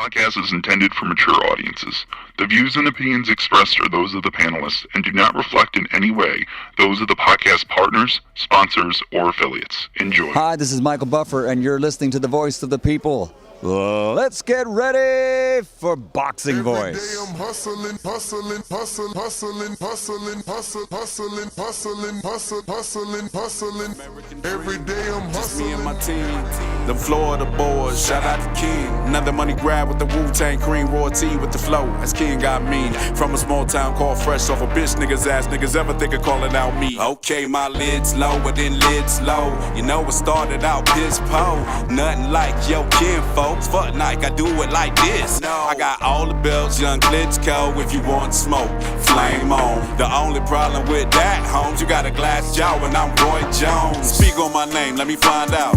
podcast is intended for mature audiences. The views and opinions expressed are those of the panelists and do not reflect in any way those of the podcast partners, sponsors, or affiliates. Enjoy. Hi, this is Michael Buffer, and you're listening to the voice of the people. Let's get ready for Boxing Voice. Every day I'm hustling, hustling, hustling, hustling, hustling, hustling, hustling, hustling, hustling, hustling. Every day I'm hustling. Me and my team, the Florida boys, shout out to King. Another money grab with the Wu-Tang cream, raw tea with the flow, as King got mean. From a small town called Fresh, off a bitch niggas ass niggas ever think of calling out me. Okay, my lid's low, but then lid's low. You know it started out piss po. Nothing like yo kinfolk. Fuck Nike, I do it like this. I got all the belts, young Klitschko. If you want smoke, flame on. The only problem with that, Holmes, you got a glass jaw and I'm Roy Jones. Speak on my name, let me find out.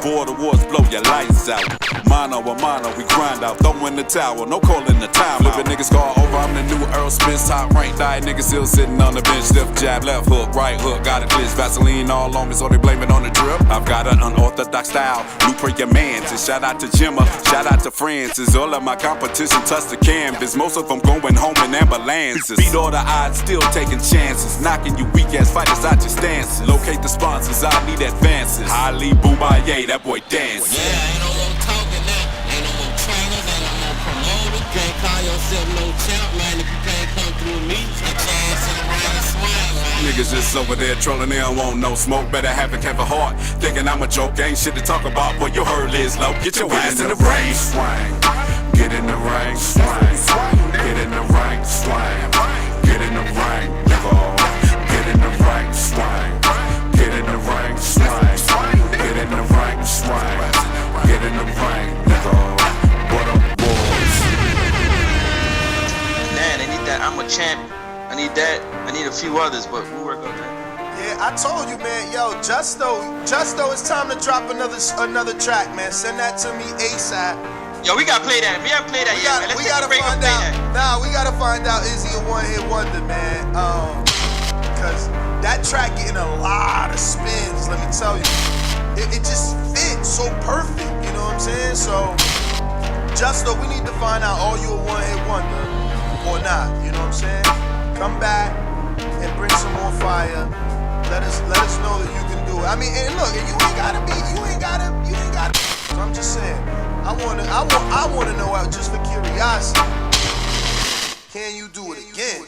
Border wars, blow your lights out. Mano a mano, we grind out. Throw in the towel, no calling the time. Flipping niggas call over, I'm the new Earl Spence. Top rank, diet niggas still sitting on the bench. Left jab, left hook, right hook. Got a glitch, Vaseline all on me, so they blame it on the drip. I've got an unorthodox style, blueprint your mans. And shout out to Jimma, shout out to Francis. All of my competition touch the canvas. Most of them going home in ambulances. Beat all the odds, still taking chances. Knocking you weak ass fighters out your stances. Locate the sponsors, I need advances. Ali Boubaye, that boy dance. Yeah, ain't no more talking now. Ain't no more trainers, ain't no more promoters. Can't call yourself no champ, man, if you can't come through me. Get your ass in the ring and swing, man. Niggas just over there trolling, they don't want no smoke. Better have a careful heart, thinking I'm a joke. Ain't shit to talk about, but your hurl is low. Get your ass in the ring, swing. Get in the ring, swing. Get in the ring, swing. Get in the ring, nigga. Get in the ring, swing. Get in the ring, swing. Get in the ring, swing. Get in the ring, nigga. What up, boys? Man, I need that. I'm a champ. I need that. I need a few others, but we'll work on that. Yeah, I told you, man. Yo, Justo, it's time to drop another track, man. Send that to me ASAP. Yo, we gotta play that. We haven't played that yet, man. We gotta find out. Nah, we gotta find out, is he a one-hit wonder, man? Cause that track getting a lot of spins, let me tell you. It just fits so perfect, you know what I'm saying? So, Justo, we need to find out, are you a one-hit wonder or not? You know what I'm saying? Come back and bring some more fire. Let us know that you can do it. I mean, and look, you ain't gotta. So I'm just saying, I wanna know out just for curiosity. Can you do it again?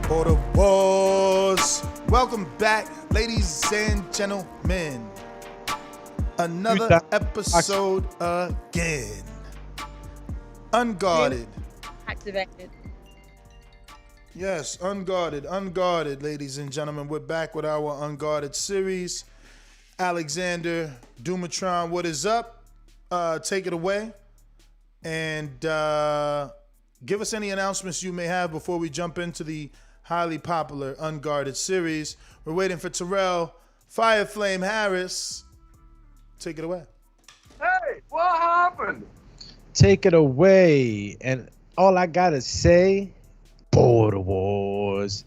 Border Wars. Welcome back, ladies and gentlemen. Another episode again. Unguarded. Activated. Yes, Unguarded, ladies and gentlemen. We're back with our Unguarded series. Alexander Dumatron, what is up? Take it away. And give us any announcements you may have before we jump into the highly popular Unguarded series. We're waiting for Terrell Fireflame Harris. Take it away. Hey, what happened? Take it away. And all I gotta say, Border Wars.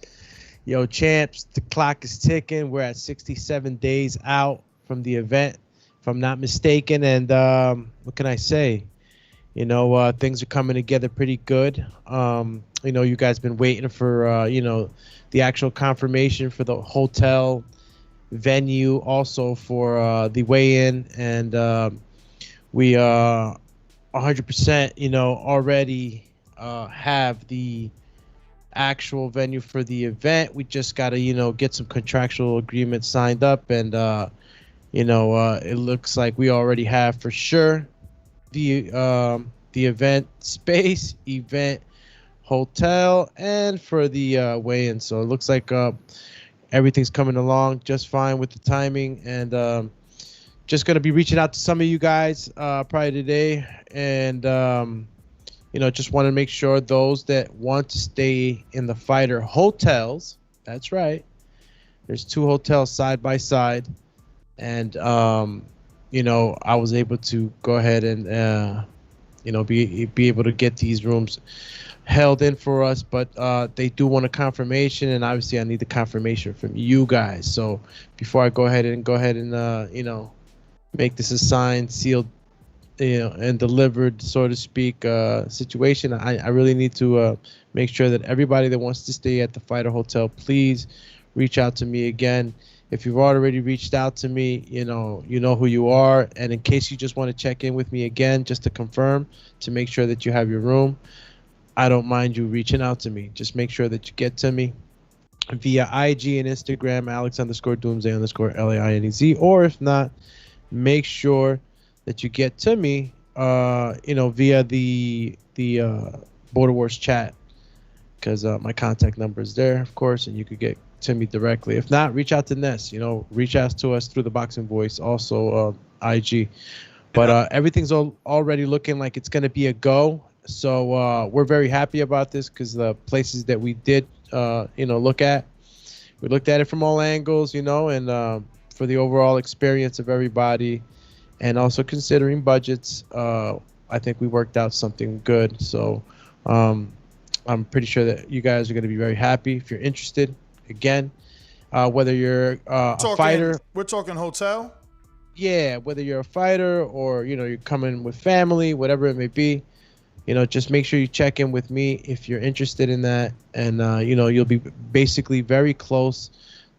Yo, champs, the clock is ticking. We're at 67 days out from the event, if I'm not mistaken. And what can I say? You know, things are coming together pretty good. You know, you guys been waiting for, you know, the actual confirmation for the hotel venue, also for the weigh-in. And we 100%, you know, already have the actual venue for the event. We just got to, you know, get some contractual agreements signed up. And, you know, it looks like we already have for sure the event space, event hotel, and for the weigh-in. So it looks like everything's coming along just fine with the timing. And just going to be reaching out to some of you guys probably today. And, you know, just want to make sure those that want to stay in the fighter hotels, that's right, there's 2 hotels side by side. And, you know, I was able to go ahead and be able to get these rooms held in for us. But they do want a confirmation, and obviously I need the confirmation from you guys. So before I go ahead and make this a signed, sealed, and delivered, so to speak, situation, I really need to make sure that everybody that wants to stay at the Fighter Hotel, please reach out to me again. If you've already reached out to me, you know who you are. And in case you just want to check in with me again, just to confirm, to make sure that you have your room, I don't mind you reaching out to me. Just make sure that you get to me via IG and Instagram, Alex_Doomsday_LAINEZ. Or if not, make sure that you get to me, via the Border Wars chat, because my contact number is there, of course, and you could get to me directly. If not, reach out to Ness. Reach out to us through the Boxing Voice, also IG. But everything's already looking like it's gonna be a go. So we're very happy about this, because the places that we did, look at, we looked at it from all angles, and for the overall experience of everybody. And also considering budgets, I think we worked out something good. So I'm pretty sure that you guys are going to be very happy. If you're interested, again, whether you're a fighter. We're talking hotel? Yeah, whether you're a fighter or, you're coming with family, whatever it may be, just make sure you check in with me if you're interested in that. And, you'll be basically very close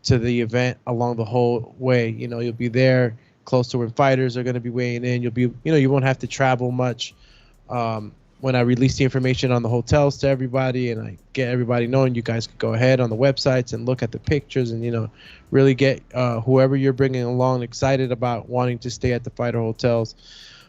to the event along the whole way. You'll be there close to when fighters are going to be weighing in. You'll be, you won't have to travel much. When I release the information on the hotels to everybody and I get everybody knowing, you guys could go ahead on the websites and look at the pictures and, really get whoever you're bringing along excited about wanting to stay at the fighter hotels.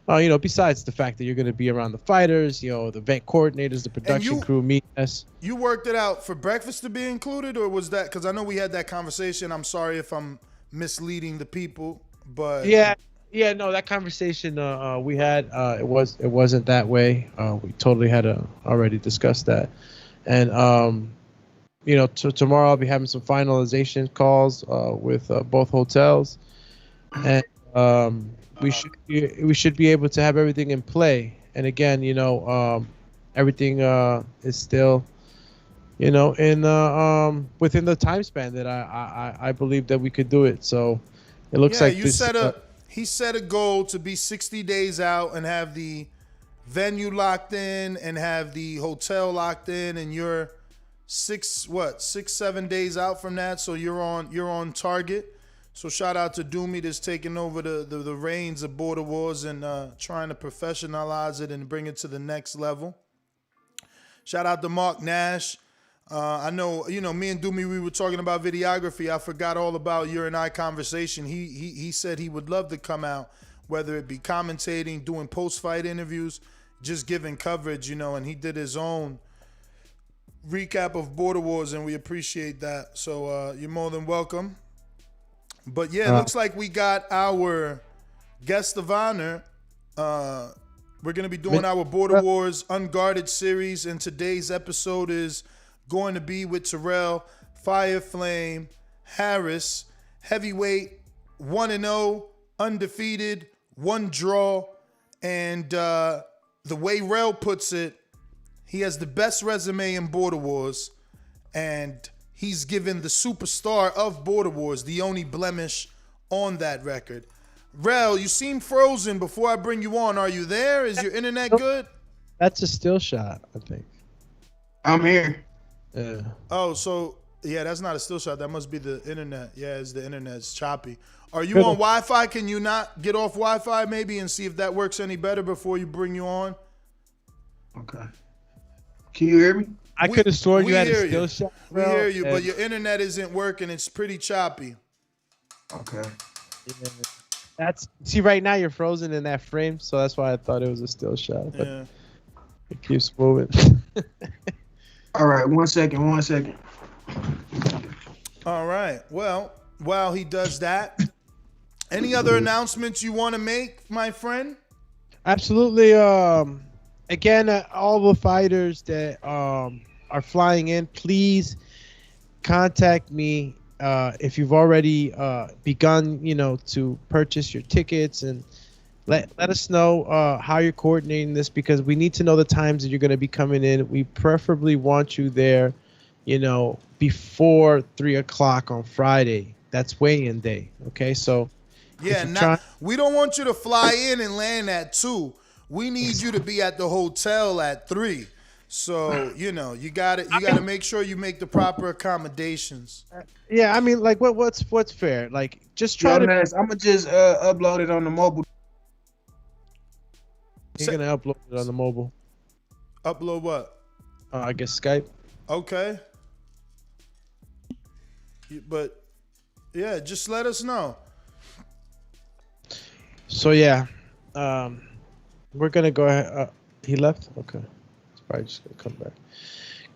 Besides the fact that you're going to be around the fighters, the event coordinators, the production crew, me, us. You worked it out for breakfast to be included, or was that, because I know we had that conversation. I'm sorry if I'm misleading the people. But no, that conversation we had, it wasn't that way. We totally had already discussed that. And tomorrow I'll be having some finalization calls with both hotels, and we should be able to have everything in play. And again, everything is still in within the time span that I believe that we could do it. So it looks like he set a goal to be 60 days out and have the venue locked in and have the hotel locked in, and you're 6-7 days out from that. So you're on target. So shout out to Doomy that's taking over the reins of Border Wars and trying to professionalize it and bring it to the next level. Shout out to Mark Nash. I know, me and Doomy, we were talking about videography. I forgot all about your and I conversation. He said he would love to come out, whether it be commentating, doing post-fight interviews, just giving coverage, and he did his own recap of Border Wars, and we appreciate that. So you're more than welcome. But yeah, it looks like we got our guest of honor. We're going to be doing our Border Wars Unguarded series, and today's episode is going to be with Terrell Fireflame Harris, heavyweight, 1-0, undefeated, 1 draw, and the way Rel puts it, he has the best resume in Border Wars, and he's given the superstar of Border Wars the only blemish on that record. Rel, you seem frozen. Before I bring you on, are you there? Is your internet good? That's a still shot, I think. I'm here. Yeah. Oh, so yeah, that's not a still shot. That must be the internet. Yeah, it's the internet. It's choppy. Are you on Wi-Fi? Can you not get off Wi-Fi maybe and see if that works any better before you bring you on? Okay. Can you hear me? I could have sworn you had a still shot. We hear you, but your internet isn't working. It's pretty choppy. Okay. Yeah. See, right now you're frozen in that frame, so that's why I thought it was a still shot. But Yeah. it keeps moving. All right, one second. All right. Well, while he does that, any other announcements you want to make, my friend? Absolutely. Again, all the fighters that are flying in, please contact me if you've already begun, to purchase your tickets and let us know how you're coordinating this, because we need to know the times that you're going to be coming in. We preferably want you there, before 3 o'clock on Friday. That's weigh-in day. Okay, so yeah, we don't want you to fly in and land at 2. We need you to be at the hotel at 3. So you gotta make sure you make the proper accommodations. Yeah, I mean, like, what's fair? Like, just try to. I'm gonna just upload it on the mobile. You're gonna upload it on the mobile. Upload what? I guess Skype. Okay. But yeah, just let us know. So yeah, we're gonna go ahead. He left. Okay. Probably just gonna come back.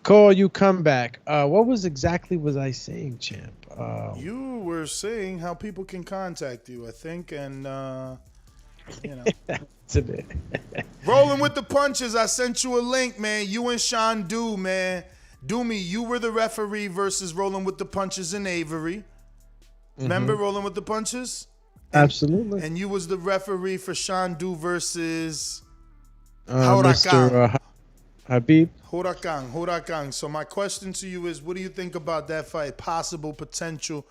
Cole, you come back. What was I saying, champ? You were saying how people can contact you, I think, and It's a bit. Rolling with the punches. I sent you a link, man. You and Sean Do, man. Doomy, you were the referee versus Rolling with the Punches in Avery. Remember Rolling with the Punches? Absolutely. And you was the referee for Sean Do versus Mr. Habib. Huracan. So my question to you is, what do you think about that fight? Possible potential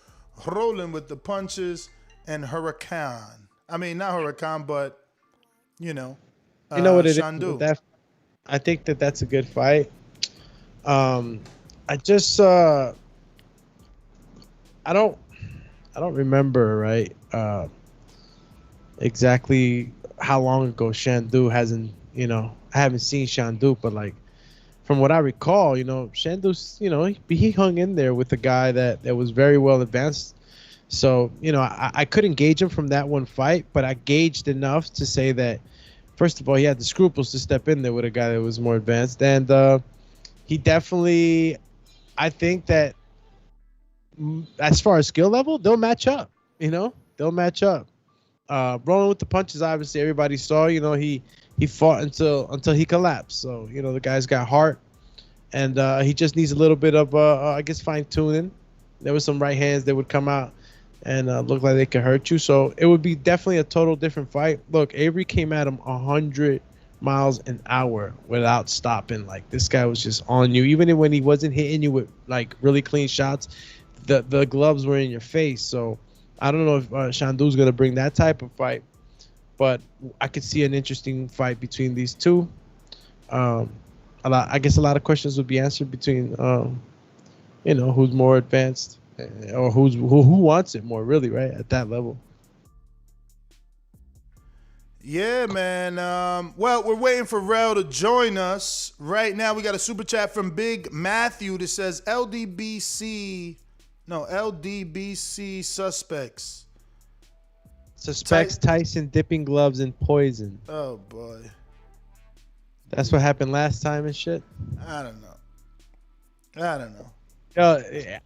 Rolling with the Punches and Huracan. I mean, not Huracan, but you know what it Sean is. Do. I think that's a good fight. I just I don't remember right exactly how long ago Shandu hasn't, I haven't seen Shandu, but like from what I recall, Shandu's, he hung in there with a guy that was very well advanced. So, I couldn't gauge him from that one fight, but I gauged enough to say that, first of all, he had the scruples to step in there with a guy that was more advanced. And he definitely, I think that as far as skill level, they'll match up, they'll match up. Rolling with the punches, obviously, everybody saw, he fought until he collapsed. So, the guy's got heart, and he just needs a little bit of, I guess, fine tuning. There was some right hands that would come out and look like they could hurt you. So it would be definitely a total different fight. Look, Avery came at him 100 miles an hour without stopping. Like, this guy was just on you. Even when he wasn't hitting you with like really clean shots, the gloves were in your face. So I don't know if Shandu's gonna bring that type of fight, but I could see an interesting fight between these two. I guess a lot of questions would be answered between who's more advanced or who wants it more, really, right, at that level. Yeah, man. Well, we're waiting for Rel to join us. Right now, we got a super chat from Big Matthew that says LDBC suspects. Suspects Tyson dipping gloves in poison. Oh, boy. That's what happened last time and shit? I don't know.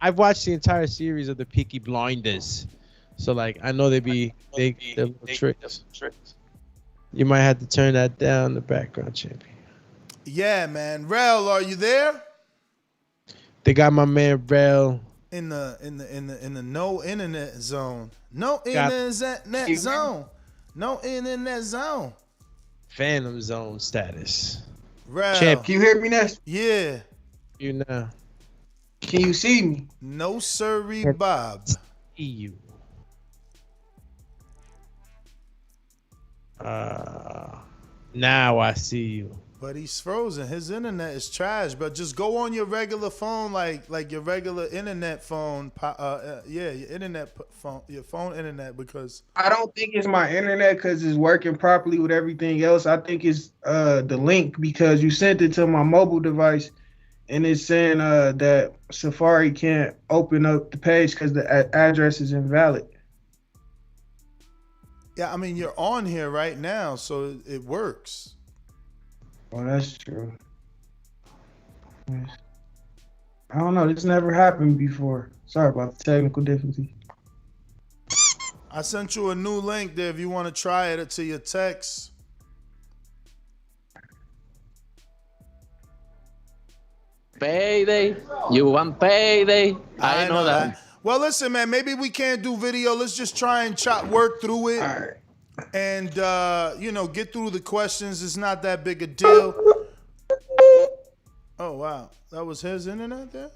I've watched the entire series of the Peaky Blinders. So, like, I know they're little tricks. You might have to turn that down, the background champion. Yeah, man. Rel, are you there? They got my man Rel in the no internet zone. No internet zone. No internet zone. Phantom zone status. Rel. Champ, can you hear me now? Yeah. You know. Can you see me? No sirree, Bob. See you. Now I see you. But he's frozen. His internet is trash. But just go on your regular phone, like your regular internet phone. Your internet phone, your phone internet, because I don't think it's my internet because it's working properly with everything else. I think it's the link, because you sent it to my mobile device, and it's saying that Safari can't open up the page because the address is invalid. Yeah, I mean, you're on here right now, so it works. Oh, that's true. I don't know. This never happened before. Sorry about the technical difficulty. I sent you a new link there if you want to try it to your text. Payday. You want payday? I know that. Well, listen, man, maybe we can't do video. Let's just try and work through it. All right. and get through the questions. It's not that big a deal. Oh wow, that was his internet there.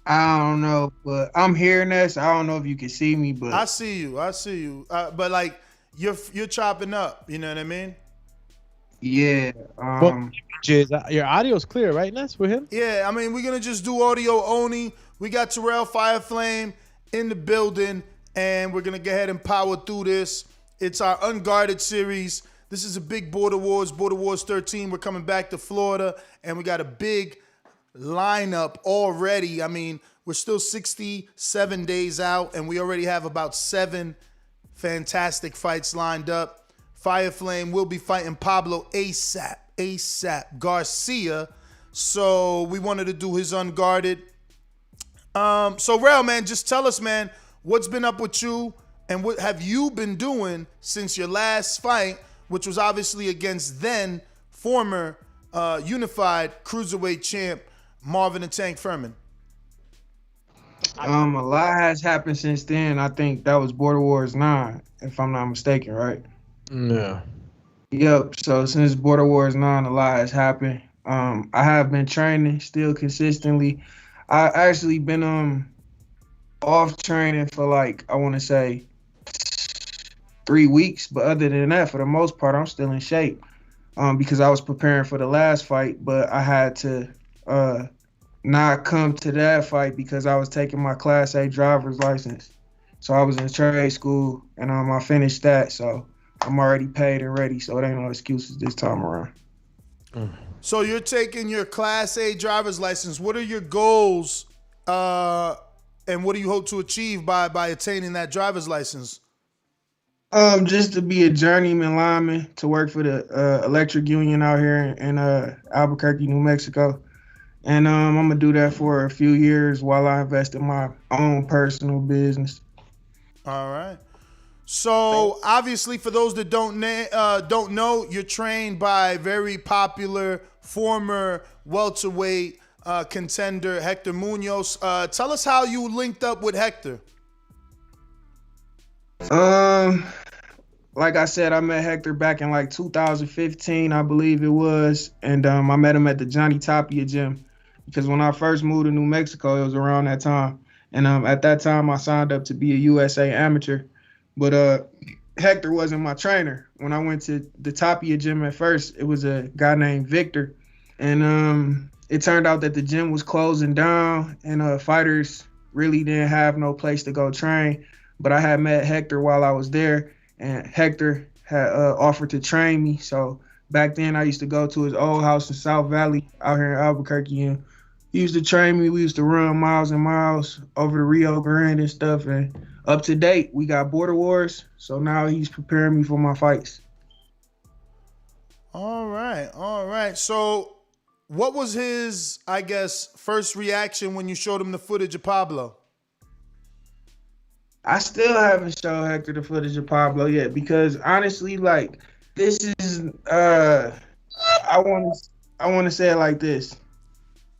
I don't know, but I'm hearing this. I don't know if you can see me, but I see you. But like you're chopping up. You know what I mean? yeah. Your audio's clear, right, Ness, with him? Yeah, I mean, we're going to just do audio only. We got Terrell Fireflame in the building, and we're going to go ahead and power through this. It's our Unguarded series. This is a big Border Wars 13. We're coming back to Florida, and we got a big lineup already. I mean, we're still 67 days out, and we already have about 7 fantastic fights lined up. Fireflame will be fighting Pablo ASAP Garcia. So we wanted to do his Unguarded. So Rel, man, just tell us, man, what's been up with you and what have you been doing since your last fight, which was obviously against then former unified cruiserweight champ Marvin the Tank Furman. A lot has happened since then. I think that was Border Wars 9, if I'm not mistaken, right? No. Yep. So since Border Wars 9, a lot has happened. I have been training still consistently. I actually been off training for like, I want to say 3 weeks, but other than that, for the most part, I'm still in shape. Because I was preparing for the last fight, but I had to not come to that fight because I was taking my Class A driver's license. So I was in trade school, and I finished that. So I'm already paid and ready, so it ain't no excuses this time around. So you're taking your Class A driver's license. What are your goals, and what do you hope to achieve by attaining that driver's license? Just to be a journeyman lineman, to work for the electric union out here in Albuquerque, New Mexico. And I'm going to do that for a few years while I invest in my own personal business. All right. So obviously, for those that don't know, you're trained by very popular former welterweight contender Hector Munoz. Tell us how you linked up with Hector. Like I said, I met Hector back in like 2015, I believe it was, and I met him at the Johnny Tapia gym because when I first moved to New Mexico, it was around that time, and at that time I signed up to be a USA amateur. But Hector wasn't my trainer. When I went to the Tapia gym at first, it was a guy named Victor. And it turned out that the gym was closing down and fighters really didn't have no place to go train. But I had met Hector while I was there, and Hector had offered to train me. So back then I used to go to his old house in South Valley out here in Albuquerque, and he used to train me. We used to run miles and miles over the Rio Grande and stuff. And up to date, we got Border Wars, so now he's preparing me for my fights. All right. So what was his, I guess, first reaction when you showed him the footage of Pablo? I still haven't shown Hector the footage of Pablo yet because honestly, like, this is I want to say it like this.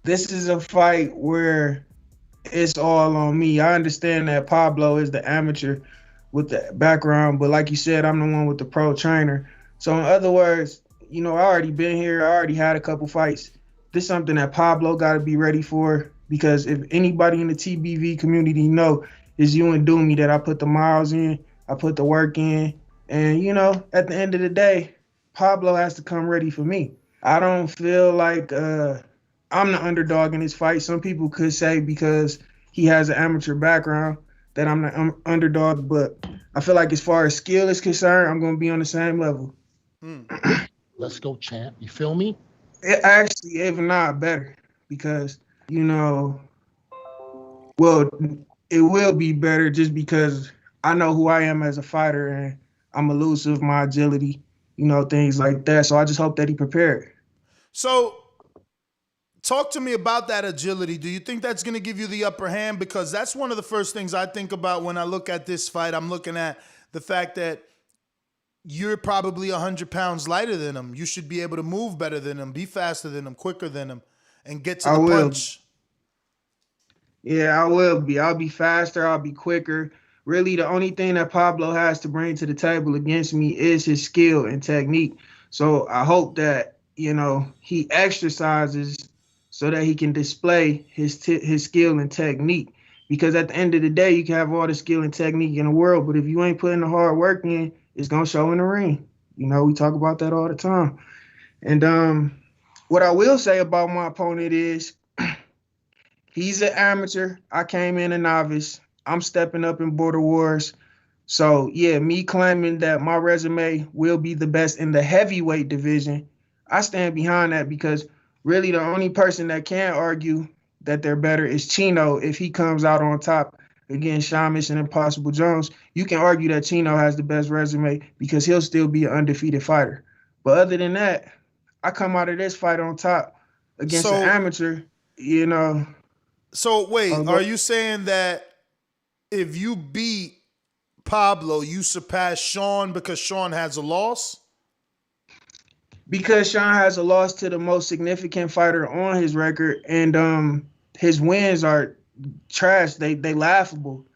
This is a fight where it's all on me. I understand that Pablo is the amateur with the background, but like you said, I'm the one with the pro trainer. So in other words, I already been here. I already had a couple fights. This is something that Pablo got to be ready for because if anybody in the TBV community know, it's you and Doomy that I put the miles in, I put the work in, and at the end of the day, Pablo has to come ready for me. I don't feel like I'm the underdog in this fight. Some people could say because he has an amateur background that I'm the underdog, but I feel like as far as skill is concerned, I'm going to be on the same level. Let's go, champ. You feel me? It actually, even not better because, it will be better just because I know who I am as a fighter and I'm elusive, my agility, things like that. So I just hope that he prepared. So talk to me about that agility. Do you think that's going to give you the upper hand? Because that's one of the first things I think about when I look at this fight. I'm looking at the fact that you're probably 100 pounds lighter than him. You should be able to move better than him, be faster than him, quicker than him, and get to the punch. Yeah, I will be. I'll be faster. I'll be quicker. really the only thing that Pablo has to bring to the table against me is his skill and technique. So I hope that, he exercises so that he can display his skill and technique. Because at the end of the day, you can have all the skill and technique in the world, but if you ain't putting the hard work in, it's gonna show in the ring. We talk about that all the time. And what I will say about my opponent is he's an amateur. I came in a novice. I'm stepping up in Border Wars. So, yeah, me claiming that my resume will be the best in the heavyweight division, I stand behind that because really the only person that can argue that they're better is Chino if he comes out on top against Sean Mission Impossible Jones. You can argue that Chino has the best resume because he'll still be an undefeated fighter. But other than that, I come out of this fight on top against an amateur, So wait, are you saying that if you beat Pablo, you surpass Sean because Sean has a loss? Because Sean has a loss to the most significant fighter on his record, and his wins are trash. They laughable.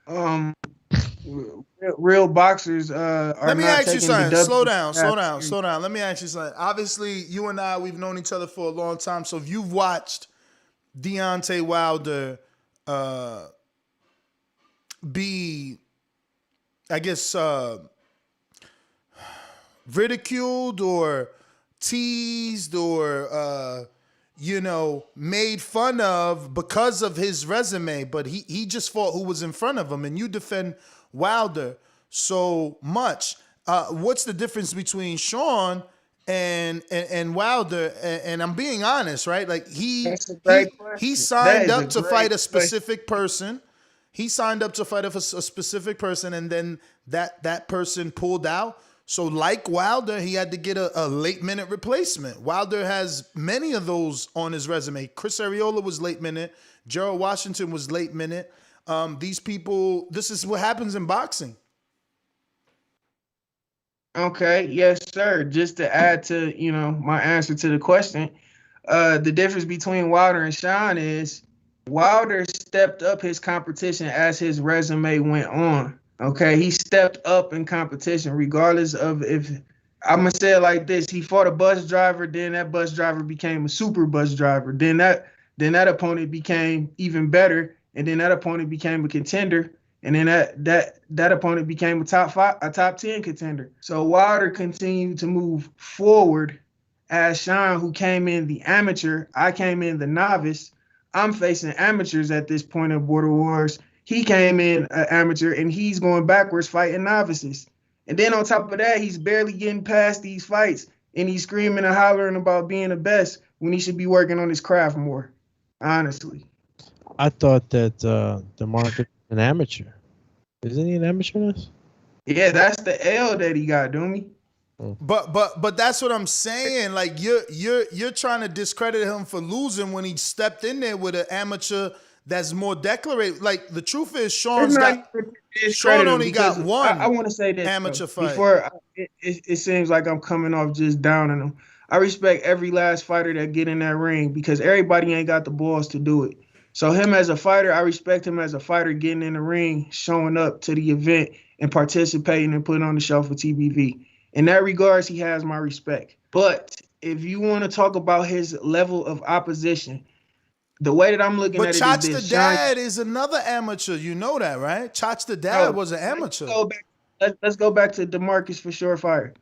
Real boxers are Let me not ask you taking the something. W. Slow down. Let me ask you something. Obviously, you and I, we've known each other for a long time. So if you've watched Deontay Wilder be, I guess, ridiculed or teased or made fun of because of his resume, but he just fought who was in front of him, and you defend Wilder so much. What's the difference between Sean and Wilder? And I'm being honest, right? Like he signed up to fight a specific person. He signed up to fight a specific person, and then that person pulled out. So like Wilder, he had to get a late minute replacement. Wilder has many of those on his resume. Chris Arreola was late minute. Gerald Washington was late minute. These people, this is what happens in boxing. Okay, yes, sir. Just to add to, my answer to the question, the difference between Wilder and Sean is Wilder stepped up his competition as his resume went on. Okay, he stepped up in competition regardless of if, I'm going to say it like this, he fought a bus driver, then that bus driver became a super bus driver. Then that opponent became even better, and then that opponent became a contender, and then that opponent became a top 10 contender. So Wilder continued to move forward as Sean, who came in the amateur, I came in the novice. I'm facing amateurs at this point in Border Wars. He came in an amateur, and he's going backwards fighting novices. And then on top of that, he's barely getting past these fights, and he's screaming and hollering about being the best when he should be working on his craft more, honestly. I thought that DeMarcus was an amateur. Isn't he an amateur in this? Yeah, that's the L that he got, Doomy. But that's what I'm saying. Like you're trying to discredit him for losing when he stepped in there with an amateur that's more declarated. Like the truth is, Sean only got one. I want to say this amateur fight. Before it seems like I'm coming off just down on him. I respect every last fighter that get in that ring because everybody ain't got the balls to do it. So him as a fighter, I respect him as a fighter getting in the ring, showing up to the event and participating and putting on the show for TBV. In that regards, he has my respect. But if you want to talk about his level of opposition, the way that I'm looking at it Chach is this. the Dad is another amateur. You know that, right? Chach the Dad was an amateur. Let's go back to DeMarcus for Surefire.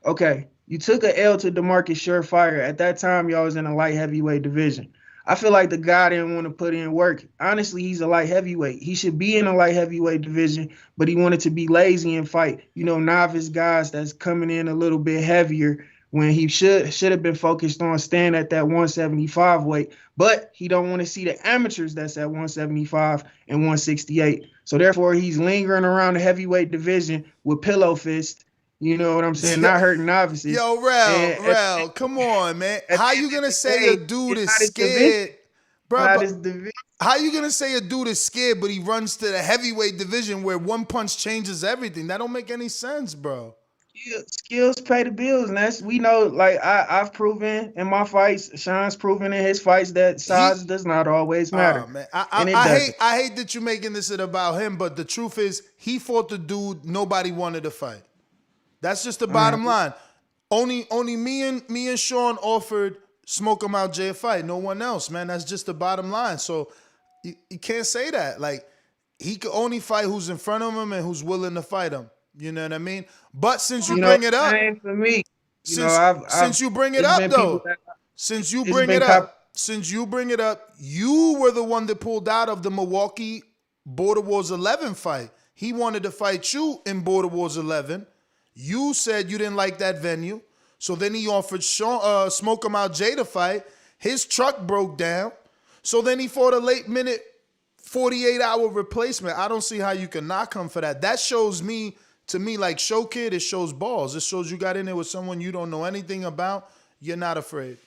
Okay, you took an L to DeMarcus Surefire. At that time, y'all was in a light heavyweight division. I feel like the guy didn't want to put in work. Honestly, he's a light heavyweight. He should be in a light heavyweight division, but he wanted to be lazy and fight, novice guys that's coming in a little bit heavier when he should have been focused on staying at that 175 weight. But he don't want to see the amateurs that's at 175 and 168. So therefore, he's lingering around the heavyweight division with pillow fist. You know what I'm saying? Not hurting novices. Yo, Rel, come on, man. How you gonna say a dude is scared, bro? How you gonna say a dude is scared, but he runs to the heavyweight division where one punch changes everything? That don't make any sense, bro. skills pay the bills, and that's we know. Like I've proven in my fights, Sean's proven in his fights that size does not always matter. Man, And it I doesn't. hate that you're making this about him, but the truth is he fought the dude nobody wanted to fight. That's just the bottom line. Only me and Sean offered Smoke 'em Out Jay a fight. No one else, man. That's just the bottom line. So you can't say that. Like he could only fight who's in front of him and who's willing to fight him. You know what I mean? But since you bring it up, same for me. Since you bring it up though, since you bring it up, you were the one that pulled out of the Milwaukee Border Wars 11 fight. He wanted to fight you in Border Wars 11. You said you didn't like that venue. So then he offered Smoke 'em Out Jay to fight. His truck broke down. So then he fought a late minute 48-hour replacement. I don't see how you can knock him for that. That shows me, to me, like Show Kid, it shows balls. It shows you got in there with someone you don't know anything about. You're not afraid.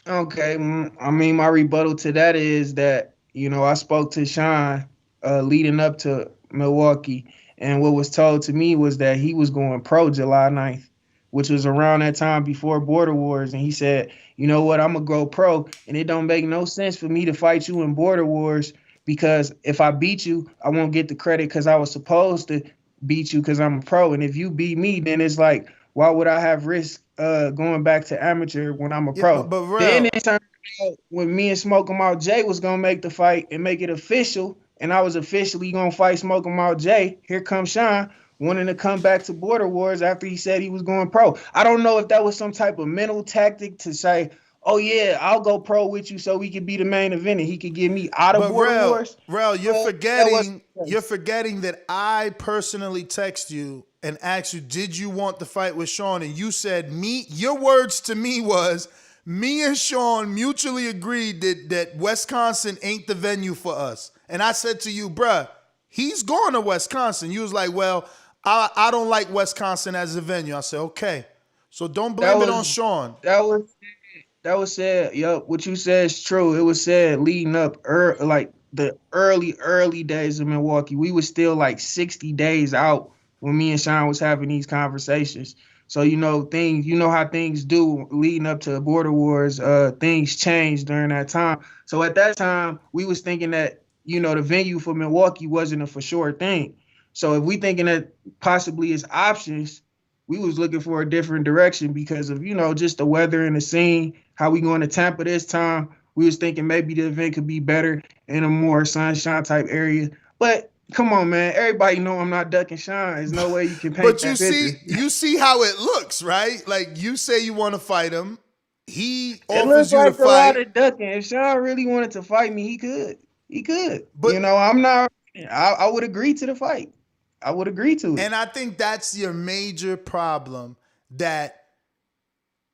Okay, I mean, my rebuttal to that is that, I spoke to Sean leading up to Milwaukee, and what was told to me was that he was going pro July 9th, which was around that time before Border Wars, and he said, you know what, I'm going to go pro, and it don't make no sense for me to fight you in Border Wars because if I beat you, I won't get the credit because I was supposed to beat you because I'm a pro, and if you beat me, then it's like, why would I have risk going back to amateur when I'm a pro? But then it turned out when me and Smoke 'em Out Jay was gonna make the fight and make it official, and I was officially gonna fight Smoke 'em Out Jay. Here comes Sean wanting to come back to Border Wars after he said he was going pro. I don't know if that was some type of mental tactic to say, oh yeah, I'll go pro with you so we could be the main event and he could get me out of Border Wars. Rel, you're forgetting that I personally text you and asked you, did you want the fight with Sean? And you said, your words to me was, me and Sean mutually agreed that Wisconsin ain't the venue for us. And I said to you, bruh, he's going to Wisconsin. You was like, well, I don't like Wisconsin as a venue. I said, okay. So don't blame it on Sean. That was said. Yup, what you said is true. It was said leading up, like the early days of Milwaukee. We was still like 60 days out when me and Sean was having these conversations. So, how things do leading up to Border Wars, things changed during that time. So at that time, we was thinking that, the venue for Milwaukee wasn't a for sure thing. So if we thinking that possibly it's options, we was looking for a different direction because of, just the weather and the scene, how we going to Tampa this time. We was thinking maybe the event could be better in a more sunshine type area. But come on, man. Everybody know I'm not ducking Sean. There's no way you can paint but that you see how it looks, right? Like you say you want to fight him. He offers offers you like to fight. A lot of ducking. If Sean really wanted to fight me, he could. He could. But I'm not. I would agree to the fight. I would agree to it. And I think that's your major problem, that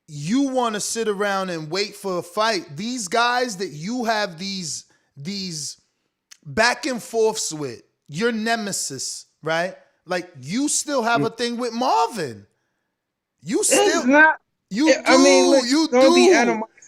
you want to sit around and wait for a fight. These guys that you have these back and forths with, your nemesis, right? Like you still have a thing with Marvin. You still it's not. You do. I mean, look,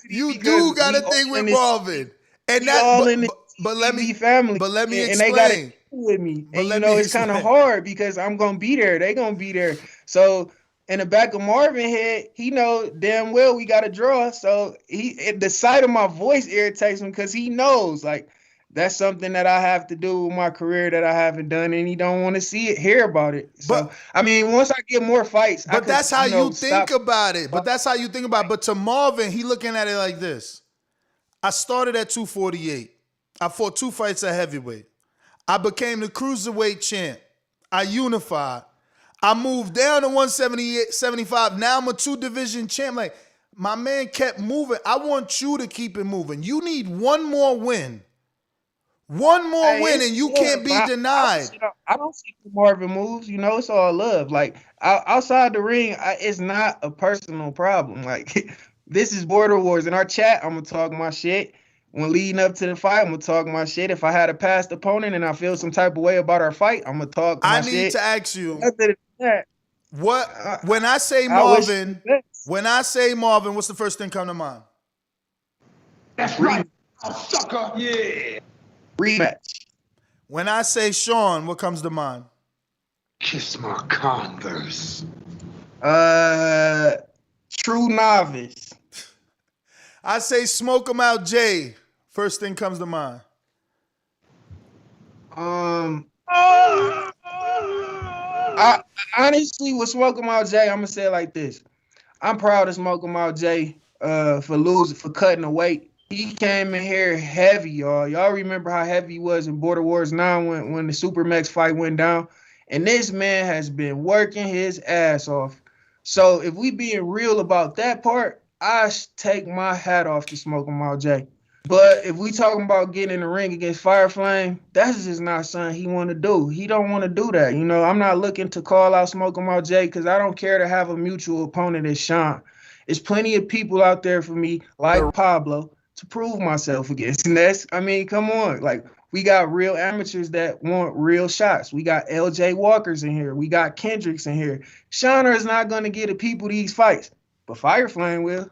you do got a thing with Marvin. And that but let me family. But let me explain. And they got to with me. And it's kind of hard because I'm gonna be there. They gonna be there. So in the back of Marvin's head, he know damn well we got to draw. So the sight of my voice irritates him because he knows like that's something that I have to do with my career that I haven't done, and he don't want to hear about it. So I mean, once I get more fights, but that's how you think about it. But that's how you think about it. But to Marvin, he looking at it like this: I started at 248. I fought 2 fights at heavyweight. I became the cruiserweight champ. I unified. I moved down to 178, 75. Now I'm a 2-division champ. Like, my man kept moving. I want you to keep it moving. You need one more win. One more win, and you can't be denied. I don't see Marvin moves. It's all love. Like, outside the ring, it's not a personal problem. Like, this is Border Wars. In our chat, I'm going to talk my shit. When leading up to the fight, I'm going to talk my shit. If I had a past opponent and I feel some type of way about our fight, I'm going to talk my shit. I need to ask you, what when I say Marvin, what's the first thing come to mind? That's right, sucker. Yeah. Rematch. When I say Sean, what comes to mind? Kiss my Converse. True novice. I say smoke 'em out, Jay. First thing comes to mind. I honestly with Smoke 'em out Jay, I'm gonna say it like this. I'm proud of Smoke 'em out Jay for cutting the weight. He came in here heavy, y'all. Y'all remember how heavy he was in Border Wars 9 when the Supermax fight went down? And this man has been working his ass off. So if we being real about that part, I take my hat off to Smoke 'em out Jay. But if we talking about getting in the ring against Fireflame, that's just not something he want to do. He don't want to do that. You know, I'm not looking to call out Smoke 'em out Jay because I don't care to have a mutual opponent as Sean. There's plenty of people out there for me, like Pablo, to prove myself against. And that's, I mean, come on. Like, we got real amateurs that want real shots. We got LJ Walkers in here. We got Kendricks in here. Shauna is not going to get the people these fights, but Fireflame will.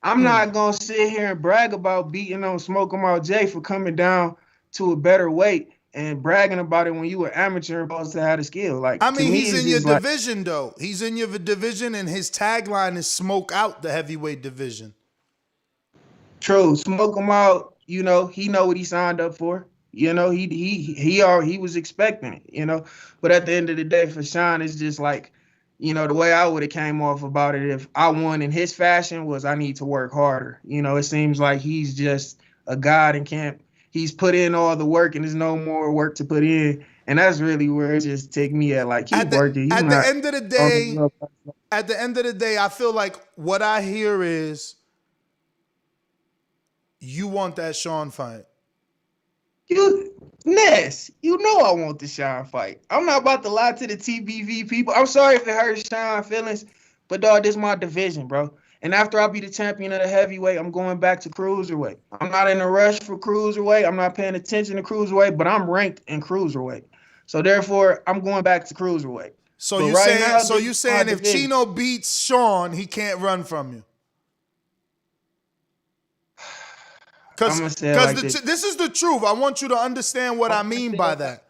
I'm not going to sit here and brag about beating on Smoke 'em out Jay for coming down to a better weight and bragging about it when you were amateur and supposed to have the skill. Like, I mean, he's in your like, division, though. He's in your division, and his tagline is smoke out the heavyweight division. True. Smoke 'em out, you know, he know what he signed up for. You know, he was expecting it, you know. But at the end of the day, for Sean, it's just like, you know, the way I would have came off about it if I won in his fashion was I need to work harder. You know, it seems like he's just a god and can't. He's put in all the work and there's no more work to put in. And that's really where it just take me at, like, keep working. At the end of the day, I feel like what I hear is you want that Sean fight. Ness, you know I want the Sean fight. I'm not about to lie to the TBV people. I'm sorry if it hurts Sean feelings, but dog, this is my division, bro. And after I be the champion of the heavyweight, I'm going back to cruiserweight. I'm not in a rush for cruiserweight. I'm not paying attention to cruiserweight, but I'm ranked in cruiserweight. So therefore, I'm going back to cruiserweight. So but you saying if Chino beats Sean, he can't run from you? Because this is the truth. I want you to understand what I mean by that.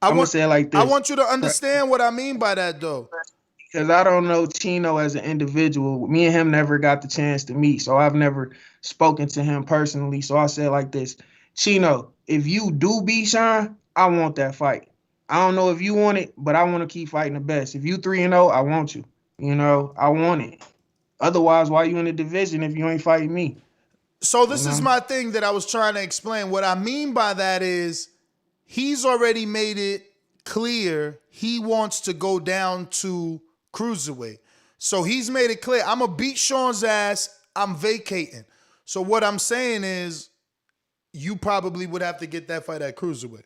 I'm gonna say it like this. I want you to understand what I mean by that, though. Because I don't know Chino as an individual. Me and him never got the chance to meet, so I've never spoken to him personally. So I say it like this. Chino, if you do beat Sean, I want that fight. I don't know if you want it, but I want to keep fighting the best. If you 3-0, I want you. You know, I want it. Otherwise, why you in the division if you ain't fighting me? So this is my thing that I was trying to explain. What I mean by that is he's already made it clear he wants to go down to cruiserweight. So he's made it clear, I'm going to beat Sean's ass, I'm vacating. So what I'm saying is you probably would have to get that fight at cruiserweight.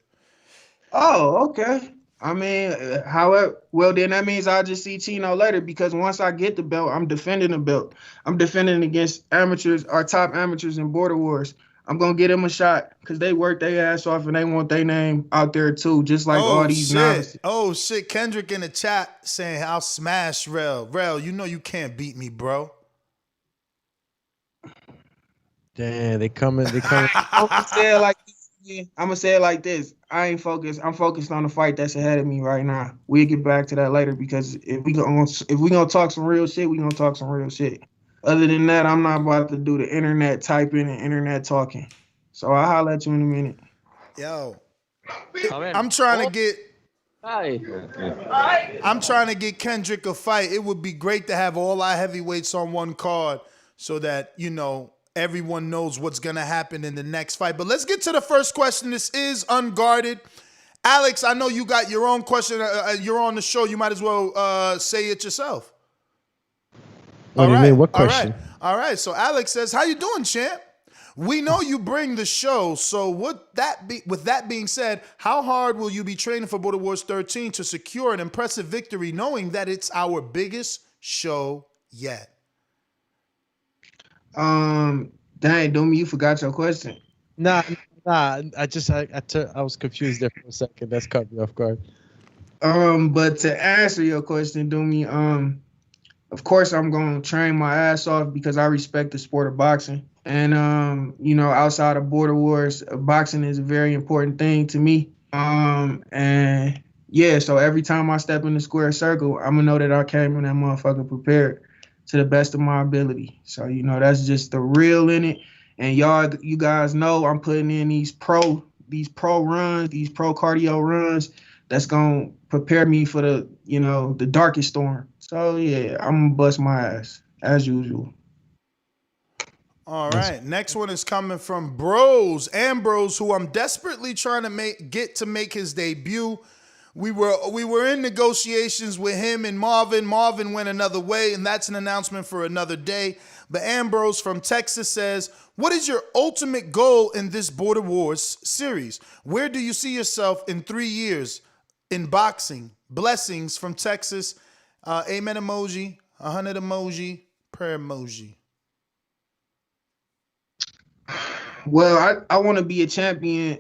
Oh, okay. I mean, however, well, then that means I'll just see Chino later because once I get the belt, I'm defending the belt. I'm defending against amateurs, our top amateurs in Border Wars. I'm going to get them a shot because they work their ass off and they want their name out there too, just like all these novices. Oh, shit. Kendrick in the chat saying, I'll smash Rel. Rel, you know you can't beat me, bro. Damn, they coming. I'm going to say it like this. I ain't focused. I'm focused on the fight that's ahead of me right now. We'll get back to that later because if we gonna talk some real shit, we gonna talk some real shit. Other than that, I'm not about to do the internet typing and internet talking. So I'll holler at you in a minute. Yo, I'm trying to get Kendrick a fight. It would be great to have all our heavyweights on one card so that, you know, everyone knows what's going to happen in the next fight. But let's get to the first question. This is Unguarded. Alex, I know you got your own question. You're on the show. You might as well say it yourself. What do you mean? What question? All right. So Alex says, how you doing, champ? We know you bring the show. So with that being said, how hard will you be training for Border Wars 13 to secure an impressive victory knowing that it's our biggest show yet? Dang, Doomy, you forgot your question. Nah. I was confused there for a second. That's caught me off guard. But to answer your question, Doomy, of course I'm gonna train my ass off because I respect the sport of boxing. And you know, outside of Border Wars, boxing is a very important thing to me. And yeah, so every time I step in the square circle, I'm gonna know that I came in that motherfucker prepared to the best of my ability. So, you know, that's just the real in it. And you guys know I'm putting in these pro runs, these pro cardio runs that's gonna prepare me for the, you know, the darkest storm. So yeah, I'm gonna bust my ass as usual. All right. Next one is coming from Ambrose, who I'm desperately trying to get to make his debut. We were in negotiations with him and Marvin. Marvin went another way, and that's an announcement for another day. But Ambrose from Texas says, what is your ultimate goal in this Border Wars series? Where do you see yourself in 3 years in boxing? Blessings from Texas. Amen emoji, 100 emoji, prayer emoji. Well, I want to be a champion.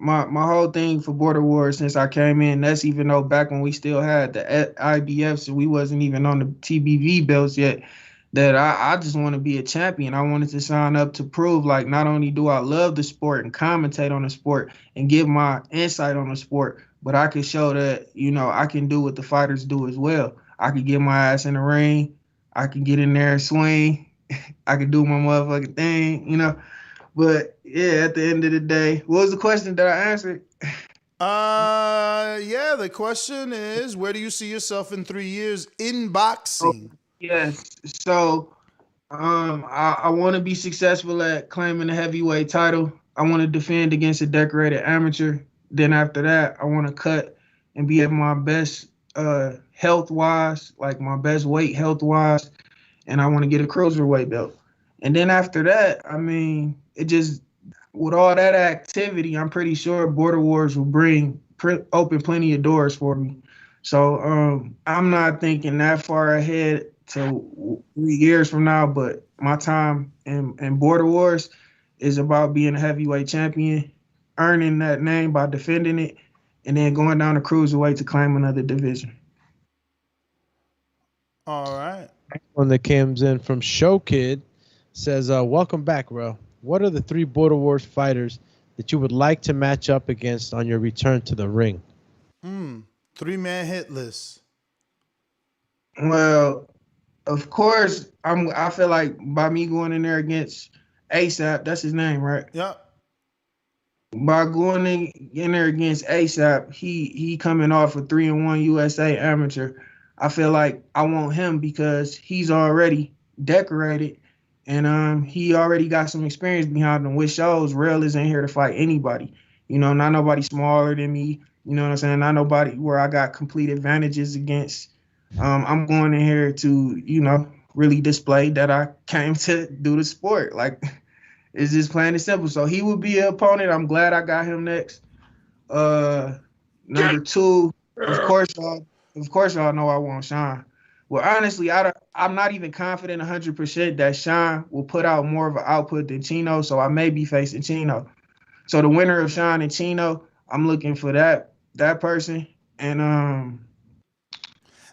My whole thing for Border Wars since I came in, that's even though back when we still had the IBFs and we wasn't even on the TBV belts yet, that I just want to be a champion. I wanted to sign up to prove, like, not only do I love the sport and commentate on the sport and give my insight on the sport, but I can show that, you know, I can do what the fighters do as well. I could get my ass in the ring. I can get in there and swing. I can do my motherfucking thing, you know. But yeah, at the end of the day, what was the question that I answered? Yeah, the question is, where do you see yourself in 3 years in boxing? Yes. So I want to be successful at claiming the heavyweight title. I want to defend against a decorated amateur. Then after that, I want to cut and be at my best health-wise, like my best weight health-wise, and I want to get a cruiserweight belt. And then after that, I mean, it just, with all that activity, I'm pretty sure Border Wars will open plenty of doors for me. So I'm not thinking that far ahead to 3 years from now, but my time in Border Wars is about being a heavyweight champion, earning that name by defending it, and then going down to cruiserweight to claim another division. All right. One that comes in from Show Kid says, welcome back, bro. What are the 3 Border Wars fighters that you would like to match up against on your return to the ring? 3-man hit list. Well, of course, I feel like by me going in there against ASAP, that's his name, right? Yep. By going in there against ASAP, he coming off a 3-1 USA amateur. I feel like I want him because he's already decorated and he already got some experience behind him, which shows Real isn't here to fight anybody. You know, not nobody smaller than me. You know what I'm saying? Not nobody where I got complete advantages against. I'm going in here to, you know, really display that I came to do the sport. Like, it's just plain and simple. So he would be an opponent. I'm glad I got him next. Number 2, of course y'all know I want Sean. Well, honestly, I'm not even confident 100% that Sean will put out more of an output than Chino, so I may be facing Chino. So the winner of Sean and Chino, I'm looking for that person. And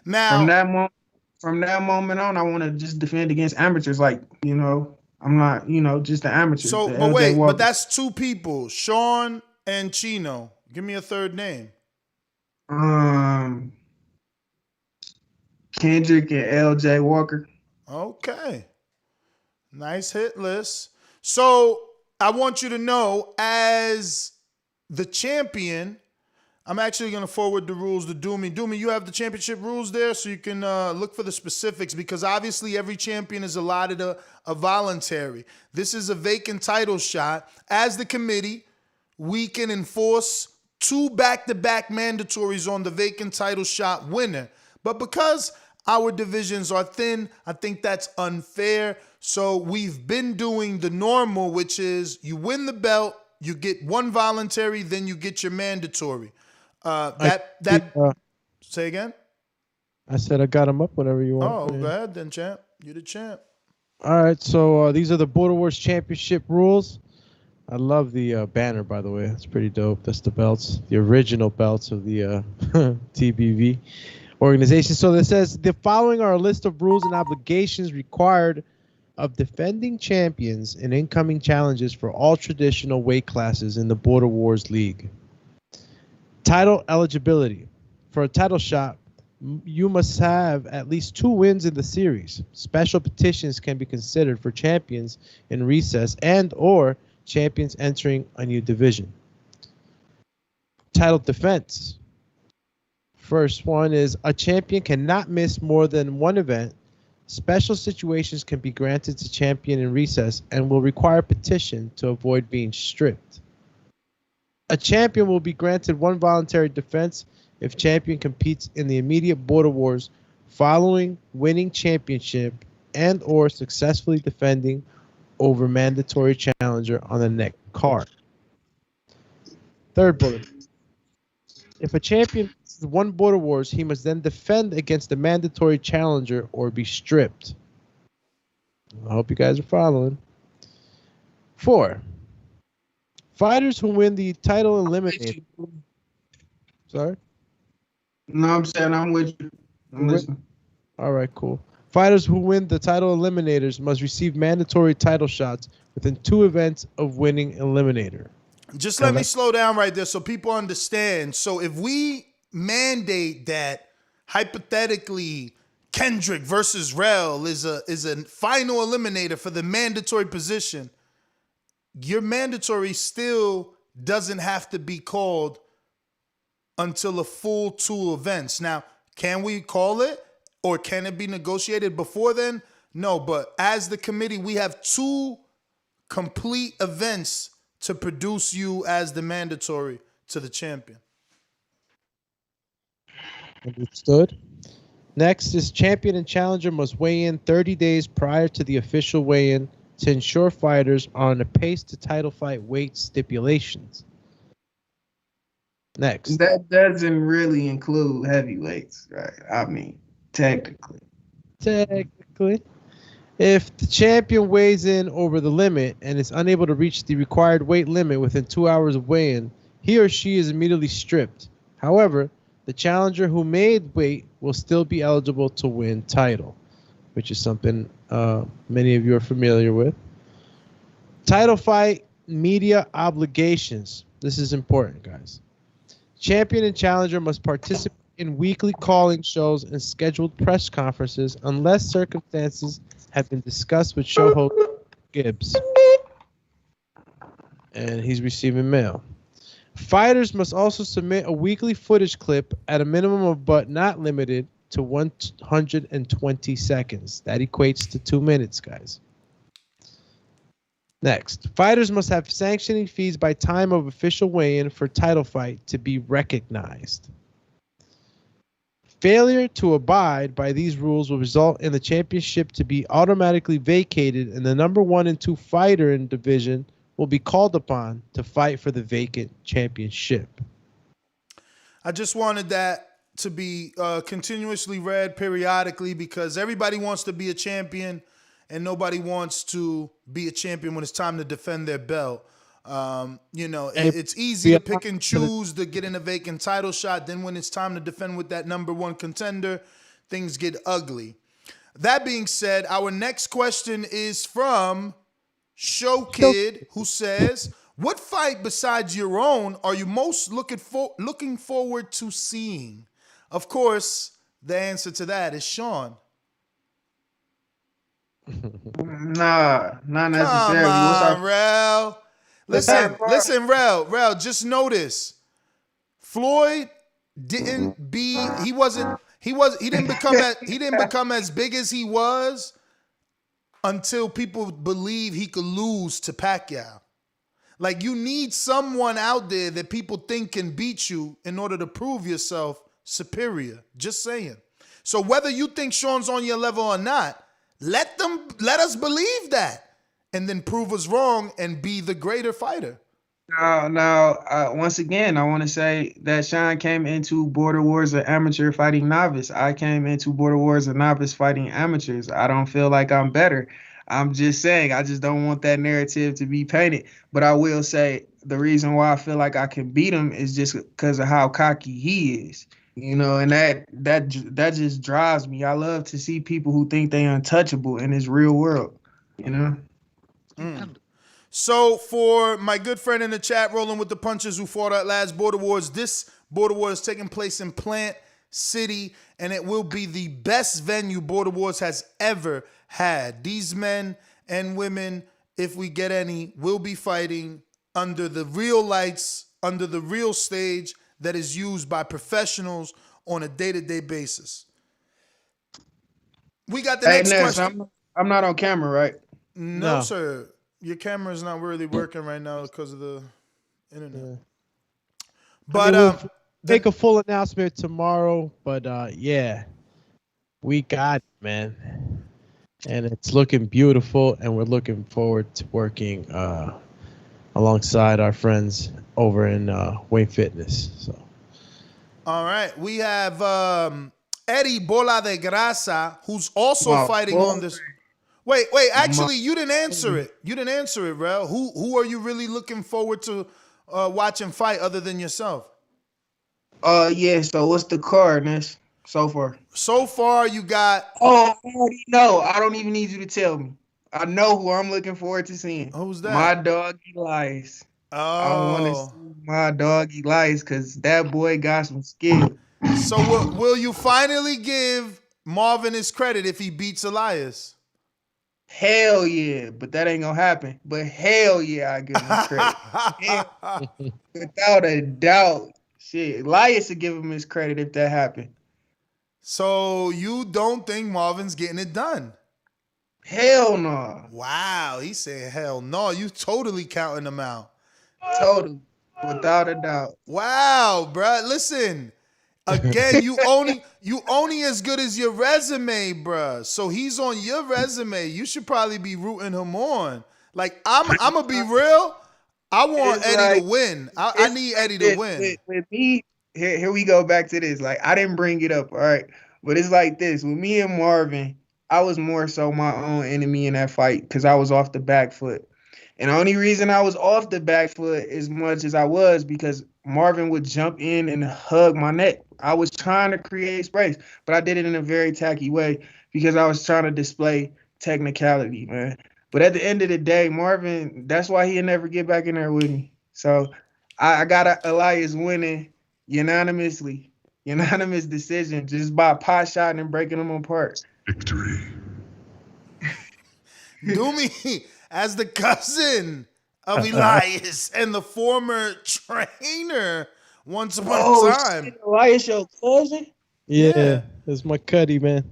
now from that moment on, I want to just defend against amateurs. Like, you know, I'm not, you know, just an amateur. So, but wait, but that's 2 people, Sean and Chino. Give me a third name. Kendrick and LJ Walker. Okay. Nice hit list. So I want you to know, as the champion, I'm actually going to forward the rules to Doomy. Doomy, you have the championship rules there so you can look for the specifics, because obviously every champion is allotted a voluntary. This is a vacant title shot. As the committee, we can enforce 2 back-to-back mandatories on the vacant title shot winner. But because our divisions are thin, I think that's unfair. So we've been doing the normal, which is you win the belt, you get 1 voluntary, then you get your mandatory. Say again? I said I got him up whenever you want. Oh, go ahead then, champ. You're the champ. All right, so these are the Border Wars Championship rules. I love the banner, by the way. That's pretty dope. That's the belts, the original belts of the TBV organization. So it says the following are a list of rules and obligations required of defending champions and incoming challenges for all traditional weight classes in the Border Wars League. Title eligibility. For a title shot, you must have at least 2 wins in the series. Special petitions can be considered for champions in recess and or champions entering a new division. Title defense. First one is a champion cannot miss more than one event. Special situations can be granted to champion in recess and will require petition to avoid being stripped. A champion will be granted 1 voluntary defense if champion competes in the immediate Border Wars following winning championship and or successfully defending over mandatory challenger on the next card. Third bullet. If a champion won Border Wars, he must then defend against the mandatory challenger or be stripped. I hope you guys are following. 4. Fighters who win the title eliminated. Sorry? No, I'm saying I'm with you. I'm listening. All right, cool. Fighters who win the title eliminators must receive mandatory title shots within 2 events of winning eliminator. Just let me slow down right there so people understand. So if we mandate that hypothetically Kendrick versus Rel is a final eliminator for the mandatory position, your mandatory still doesn't have to be called until a full 2 events. Now, can we call it or can it be negotiated before then? No, but as the committee, we have 2 complete events to produce you as the mandatory to the champion. Understood. Next is champion and challenger must weigh in 30 days prior to the official weigh-in to ensure fighters are on a pace to title fight weight stipulations. Next. That doesn't really include heavyweights, right? I mean, technically. If the champion weighs in over the limit and is unable to reach the required weight limit within 2 hours of weigh-in, he or she is immediately stripped. However, the challenger who made weight will still be eligible to win title, which is something many of you are familiar with. Title fight media obligations. This is important, guys. Champion and challenger must participate in weekly calling shows and scheduled press conferences unless circumstances have been discussed with show host Gibbs. And he's receiving mail. Fighters must also submit a weekly footage clip at a minimum of but not limited to 120 seconds. That equates to 2 minutes, guys. Next, fighters must have sanctioning fees by time of official weigh-in for title fight to be recognized. Failure to abide by these rules will result in the championship to be automatically vacated, and the number 1 and 2 fighter in division will be called upon to fight for the vacant championship. I just wanted that to be continuously read periodically because everybody wants to be a champion and nobody wants to be a champion when it's time to defend their belt. It's easy to pick and choose to get in a vacant title shot. Then when it's time to defend with that number 1 contender, things get ugly. That being said, our next question is from Show Kid, who says, what fight besides your own are you most looking forward to seeing? Of course, the answer to that is Sean. Nah, not necessarily. Come on, Rel. Listen, Rel, just notice. Floyd didn't become as big as he was until people believe he could lose to Pacquiao. Like, you need someone out there that people think can beat you in order to prove yourself superior. Just saying. So whether you think Sean's on your level or not, let us believe that. And then prove us wrong and be the greater fighter. Once again, I want to say that Sean came into Border Wars an amateur fighting novice. I came into Border Wars a novice fighting amateurs. I don't feel like I'm better. I'm just saying, I just don't want that narrative to be painted. But I will say the reason why I feel like I can beat him is just because of how cocky he is. And that just drives me. I love to see people who think they untouchable in this real world, So for my good friend in the chat, rolling with the punches, who fought at last Border Wars, this Border Wars is taking place in Plant City, and it will be the best venue Border Wars has ever had. These men and women, if we get any, will be fighting under the real lights, under the real stage that is used by professionals on a day-to-day basis. We got the next question. I'm not on camera, right? No, sir. Your camera is not really working right now because of the internet. Yeah. But we'll make a full announcement tomorrow. But yeah, we got it, man, and it's looking beautiful, and we're looking forward to working alongside our friends over in Wayne Fitness. So, all right, we have Eddie Bola de Grasa, who's also fighting on this. Wait. Actually, you didn't answer it. You didn't answer it, Rel. Who are you really looking forward to watching fight other than yourself? Yeah. So what's the card, Ness? So far. So far, you got. Oh, I already know. I don't even need you to tell me. I know who I'm looking forward to seeing. Who's that? My dog Elias. Oh. I want to see my dog Elias because that boy got some skill. So will you finally give Marvin his credit if he beats Elias? Hell yeah, but that ain't gonna happen. But hell yeah, I give him credit. Without a doubt. Shit, Elias would give him his credit if that happened. So you don't think Marvin's getting it done? Hell no. Wow, he said hell no. You totally counting them out. Totally. Without a doubt. Wow, bruh. Listen. Again, you only as good as your resume, bruh. So he's on your resume. You should probably be rooting him on. Like, I'm gonna be real. I want Eddie to win. I need Eddie to win. With me, here we go back to this. Like, I didn't bring it up, all right? But it's like this. With me and Marvin, I was more so my own enemy in that fight because I was off the back foot. And the only reason I was off the back foot as much as I was because Marvin would jump in and hug my neck. I was trying to create space, but I did it in a very tacky way because I was trying to display technicality, man. But at the end of the day, Marvin, that's why he'll never get back in there with me. So I got Elias winning unanimously. Unanimous decision just by pot shotting and breaking them apart. Victory. Do me as the cousin of Elias and the former trainer once upon a time. Shit, Elias your cousin? yeah, that's my cuddy, man.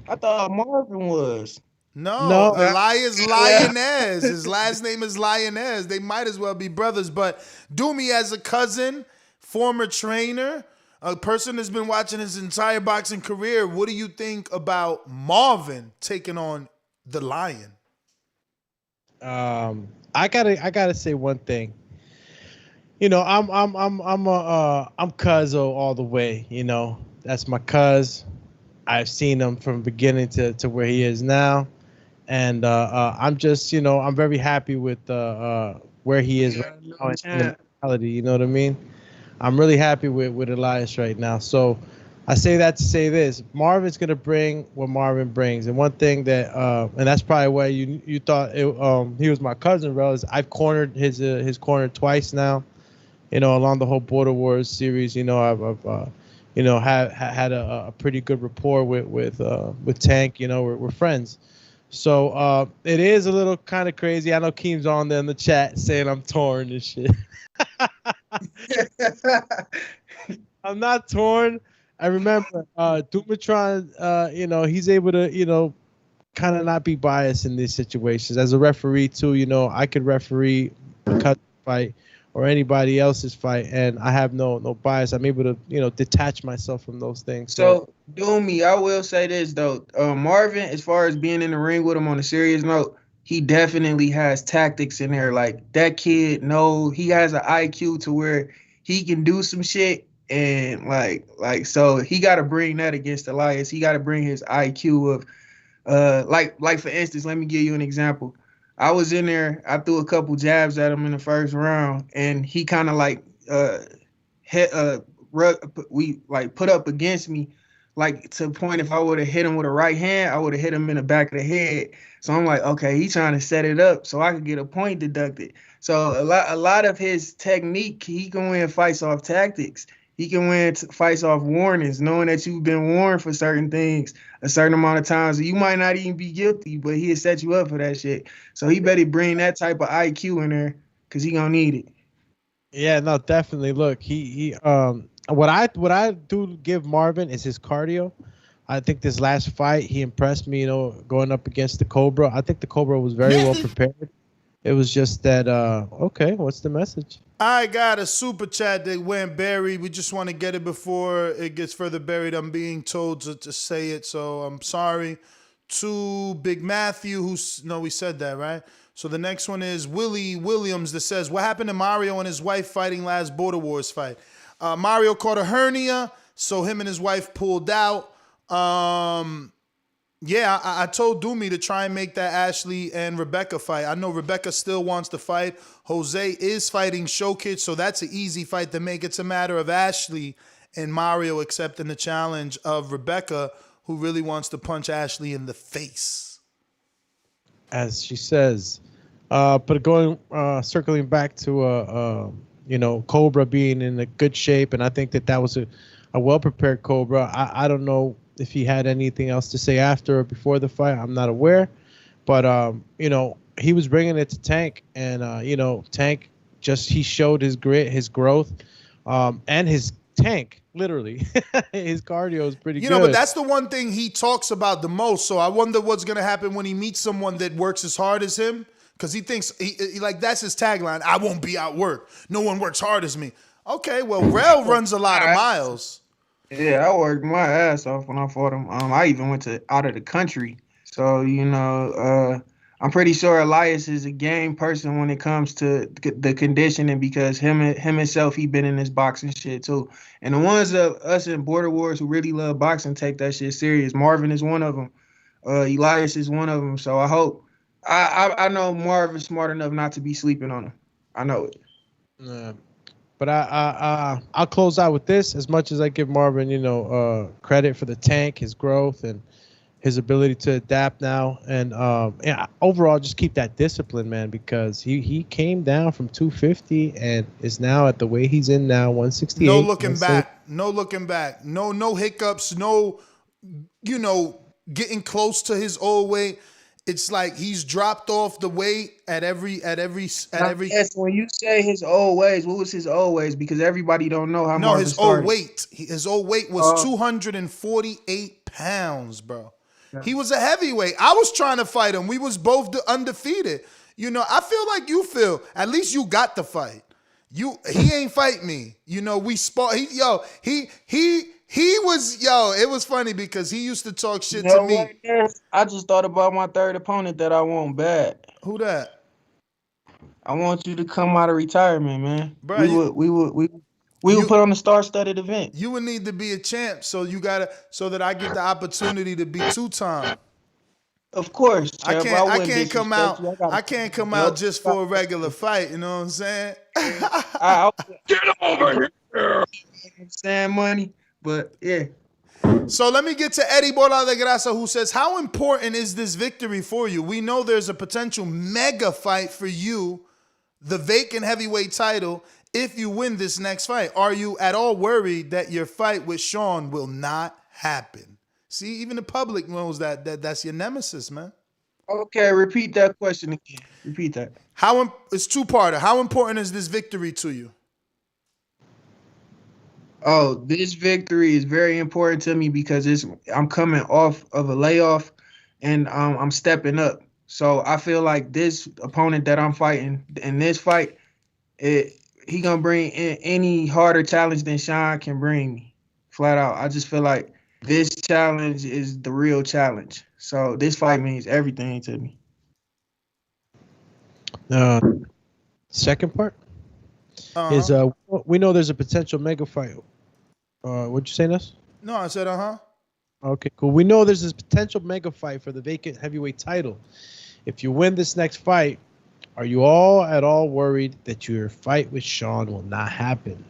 I thought Marvin was. No, Elias Lioness. His last name is Lioness. They might as well be brothers. But do me as a cousin, former trainer, a person that's been watching his entire boxing career. What do you think about Marvin taking on the Lion? I gotta say one thing. You know, I'm Cuzzo all the way. You know, that's my cuz. I've seen him from beginning to where he is now, and I'm just, you know, I'm very happy with where he is right now in the mentality. You know what I mean? I'm really happy with Elias right now. So I say that to say this: Marvin's gonna bring what Marvin brings, and one thing that, and that's probably why you thought he was my cousin, bro. Is I've cornered his corner twice now. You know, along the whole Border Wars series, you know, I've you know, had a pretty good rapport with Tank. You know, we're friends. So it is a little kind of crazy. I know Keem's on there in the chat saying I'm torn and shit. I'm not torn. I remember Dumatron, you know, he's able to, you know, kind of not be biased in these situations. As a referee too, you know, I could referee a fight or anybody else's fight, and I have no bias. I'm able to, you know, detach myself from those things. So, Doomy, I will say this though, Marvin, as far as being in the ring with him on a serious note, he definitely has tactics in there. Like that kid, he has an IQ to where he can do some shit, and like so he got to bring that against Elias. He got to bring his IQ of, like for instance, let me give you an example. I was in there. I threw a couple jabs at him in the first round, and he kind of like put up against me, like to the point if I would have hit him with a right hand, I would have hit him in the back of the head. So I'm like, okay, he's trying to set it up so I could get a point deducted. So a lot of his technique, he can win fights off tactics. He can win fights off warnings, knowing that you've been warned for certain things a certain amount of times. You might not even be guilty, but he'll set you up for that shit. So he better bring that type of IQ in there because he gonna need it. Yeah, no, definitely. Look, what I do give Marvin is his cardio. I think this last fight he impressed me. Going up against the Cobra. I think the Cobra was very well prepared. It was just that. Okay, what's the message? I got a super chat that went buried. We just want to get it before it gets further buried. I'm being told to say it, so I'm sorry. To Big Matthew, we said that, right? So the next one is Willie Williams that says, what happened to Mario and his wife fighting last Border Wars fight? Mario caught a hernia, so him and his wife pulled out. Yeah, I told Doomy to try and make that Ashley and Rebecca fight. I know Rebecca still wants to fight. Jose is fighting Showkid, so that's an easy fight to make. It's a matter of Ashley and Mario accepting the challenge of Rebecca, who really wants to punch Ashley in the face. As she says. But circling back to, Cobra being in a good shape, and I think that was a well-prepared Cobra. I don't know if he had anything else to say after or before the fight. I'm not aware. But, he was bringing it to Tank. And, Tank he showed his grit, his growth, and his tank, literally. His cardio is pretty good. But that's the one thing he talks about the most. So I wonder what's going to happen when he meets someone that works as hard as him. Because he thinks, that's his tagline, I won't be outworked. No one works hard as me. Okay, well, Rel runs a lot of miles. Yeah, I worked my ass off when I fought him. I even went out of the country. So, I'm pretty sure Elias is a game person when it comes to the conditioning because him himself, he been in this boxing shit too. And the ones of us in Border Wars who really love boxing take that shit serious. Marvin is one of them. Elias is one of them. So I hope. I know Marvin's smart enough not to be sleeping on him. I know it. But I'll close out with this. As much as I give Marvin, credit for the tank, his growth, and his ability to adapt now, and overall just keep that discipline, man, because he came down from 250 and is now at the weight he's in now, 168. No looking back. No looking back. No hiccups. No, getting close to his old weight. It's like he's dropped off the weight at every. Yes, when you say his old ways, what was his old ways? Because everybody don't know how. No, his old weight. His old weight was 248 pounds, bro. Yeah. He was a heavyweight. I was trying to fight him. We was both undefeated. I feel like you feel. At least you got the fight. He ain't fight me. We spar. He was, it was funny because he used to talk shit to me. I just thought about my third opponent that I want bad. Who that? I want you to come out of retirement, man. Bro, we would put on the star-studded event. You would need to be a champ, so that I get the opportunity to be two-time. Of course, champ, I can't come out. I can't come out just for a regular fight. You know what I'm saying? Get over here. Saying money. But yeah. So let me get to Eddie Bola de Grasa, who says, how important is this victory for you? We know there's a potential mega fight for you, the vacant heavyweight title, if you win this next fight. Are you at all worried that your fight with Sean will not happen? See, even the public knows that's your nemesis, man. Okay, repeat that question again. Repeat that. It's two-parter. How important is this victory to you? Oh, this victory is very important to me because I'm coming off of a layoff and I'm stepping up. So I feel like this opponent that I'm fighting in this fight, he gonna bring in any harder challenge than Sean can bring me, flat out. I just feel like this challenge is the real challenge. So this fight means everything to me. Second part is we know there's a potential mega fight. What'd you say, Ness? No, I said Okay, cool. We know there's this potential mega fight for the vacant heavyweight title. If you win this next fight, are you at all worried that your fight with Sean will not happen?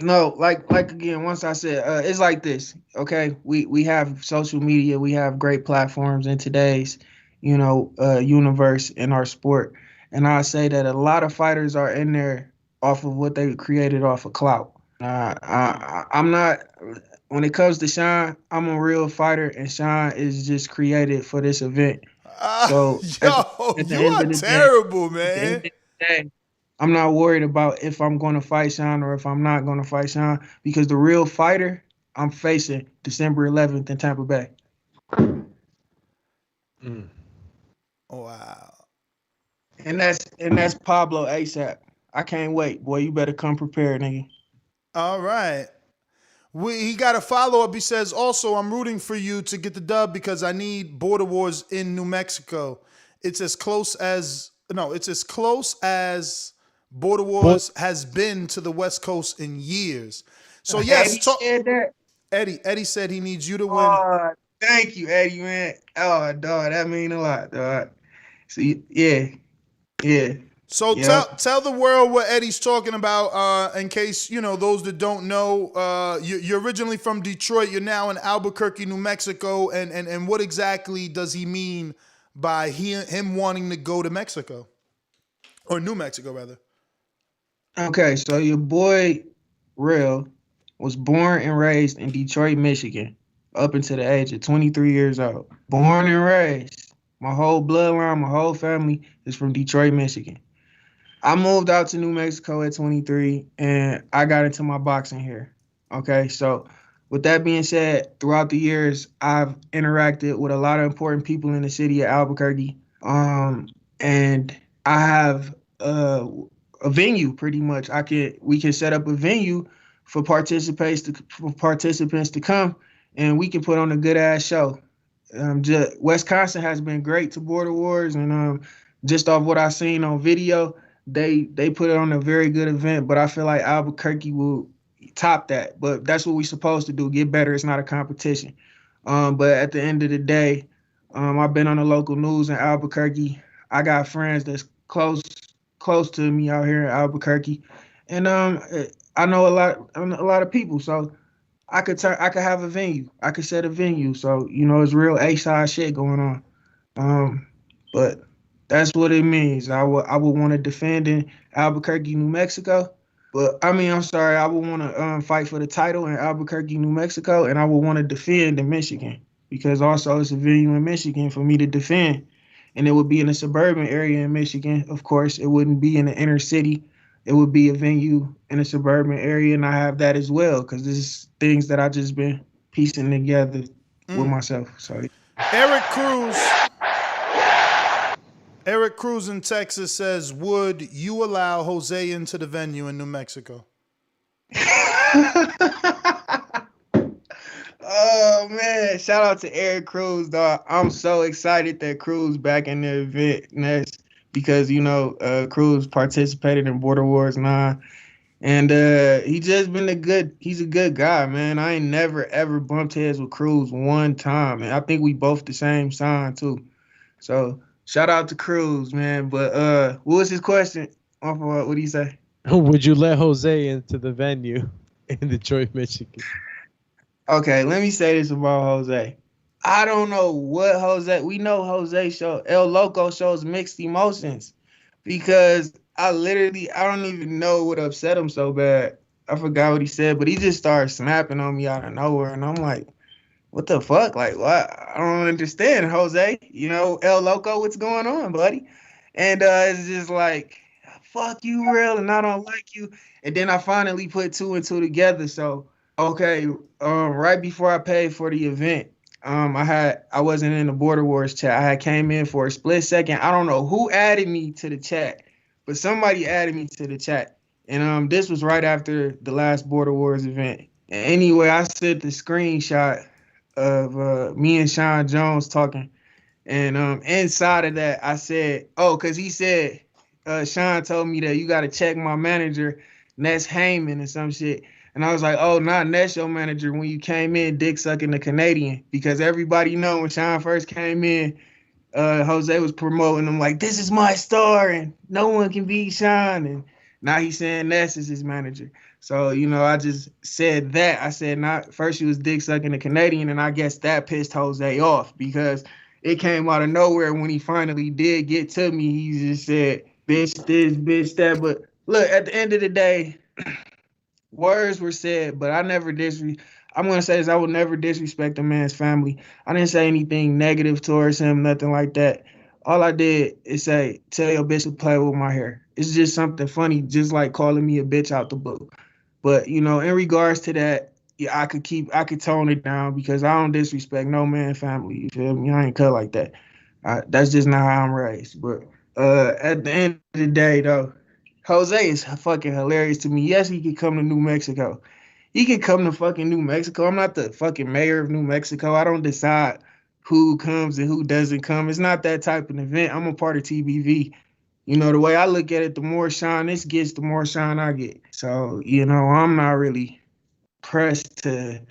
No, like again, once I said it's like this, okay? We have social media, we have great platforms in today's, universe in our sport. And I say that a lot of fighters are in there off of what they created off of clout. I'm not when it comes to Sean, I'm a real fighter and Sean is just created for this event. So at the You end are of the day, terrible, at the end man. of the day, I'm not worried about if I'm going to fight Sean or if I'm not going to fight Sean because the real fighter I'm facing December 11th in Tampa Bay. Wow. And that's Pablo ASAP. I can't wait. Boy, you better come prepared, nigga. All right. He got a follow up. He says, also, I'm rooting for you to get the dub because I need Border Wars in New Mexico. It's as close as Border Wars has been to the West Coast in years. So yes, said that. Eddie said he needs you to win. Oh, thank you, Eddie, man. Oh, dog, that mean a lot, dog. See, yeah. So tell the world what Eddie's talking about. In case those that don't know, you're originally from Detroit. You're now in Albuquerque, New Mexico, and what exactly does he mean by him wanting to go to Mexico or New Mexico rather? Okay, so your boy Real was born and raised in Detroit, Michigan, up until the age of 23 years old. Born and raised. My whole bloodline, my whole family is from Detroit, Michigan. I moved out to New Mexico at 23 and I got into my boxing here. Okay, so with that being said, throughout the years, I've interacted with a lot of important people in the city of Albuquerque. And I have a venue pretty much. We can set up a venue for participants to come and we can put on a good ass show. Wisconsin has been great to Border Wars and just off what I've seen on video, they put it on a very good event, but I feel like Albuquerque will top that. But that's what we're supposed to do, get better. It's not a competition. But at the end of the day, I've been on the local news in Albuquerque. I got friends that's close to me out here in Albuquerque. And I know a lot of people, so I could have a venue. I could set a venue. So, it's real A-side shit going on. But that's what it means. I would want to defend in Albuquerque, New Mexico. But I would want to fight for the title in Albuquerque, New Mexico, and I would want to defend in Michigan because also it's a venue in Michigan for me to defend. And it would be in a suburban area in Michigan. Of course, it wouldn't be in the inner city. It would be a venue in a suburban area, and I have that as well because this is things that I just been piecing together with myself. So Eric Cruz in Texas says, would you allow Jose into the venue in New Mexico? Oh man, shout out to Eric Cruz, dog. I'm so excited that Cruz back in the event. And that's because Cruz participated in Border Wars 9. And he just been he's a good guy, man. I ain't never ever bumped heads with Cruz one time. And I think we both the same sign too. So shout out to Cruz, man. But what was his question? What did he say? Would you let Jose into the venue in Detroit, Michigan? Okay, let me say this about Jose. I don't know what Jose. We know Jose El Loco shows mixed emotions because I don't even know what upset him so bad. I forgot what he said, but he just started snapping on me out of nowhere, and I'm like, what the fuck? Like, what? I don't understand, Jose. El Loco, what's going on, buddy? And it's just like, fuck you, Real, and I don't like you. And then I finally put two and two together. So, okay, right before I paid for the event, I wasn't in the Border Wars chat. I had came in for a split second. I don't know who added me to the chat, but somebody added me to the chat. And this was right after the last Border Wars event. And anyway, I sent the screenshot of me and Sean Jones talking. And inside of that, I said, because he said, Sean told me that you got to check my manager, Ness Heyman, or some shit. And I was like, oh, not Ness, your manager. When you came in, dick sucking the Canadian. Because everybody know when Sean first came in, Jose was promoting him like, this is my star, and no one can beat Sean. And now he's saying Ness is his manager. So, I just said that. I said not first she was dick sucking the Canadian, and I guess that pissed Jose off because it came out of nowhere when he finally did get to me. He just said, bitch this, bitch that. But look, at the end of the day, words were said, but I'm gonna say this, I will never disrespect a man's family. I didn't say anything negative towards him, nothing like that. All I did is say, tell your bitch to play with my hair. It's just something funny, just like calling me a bitch out the blue. But in regards to that, yeah, I could tone it down because I don't disrespect no man family. You feel me? I ain't cut like that. That's just not how I'm raised. But at the end of the day, though, Jose is fucking hilarious to me. Yes, he could come to New Mexico. He could come to fucking New Mexico. I'm not the fucking mayor of New Mexico. I don't decide who comes and who doesn't come. It's not that type of event. I'm a part of TBV. The way I look at it, the more shine this gets, the more shine I get. So, I'm not really pressed to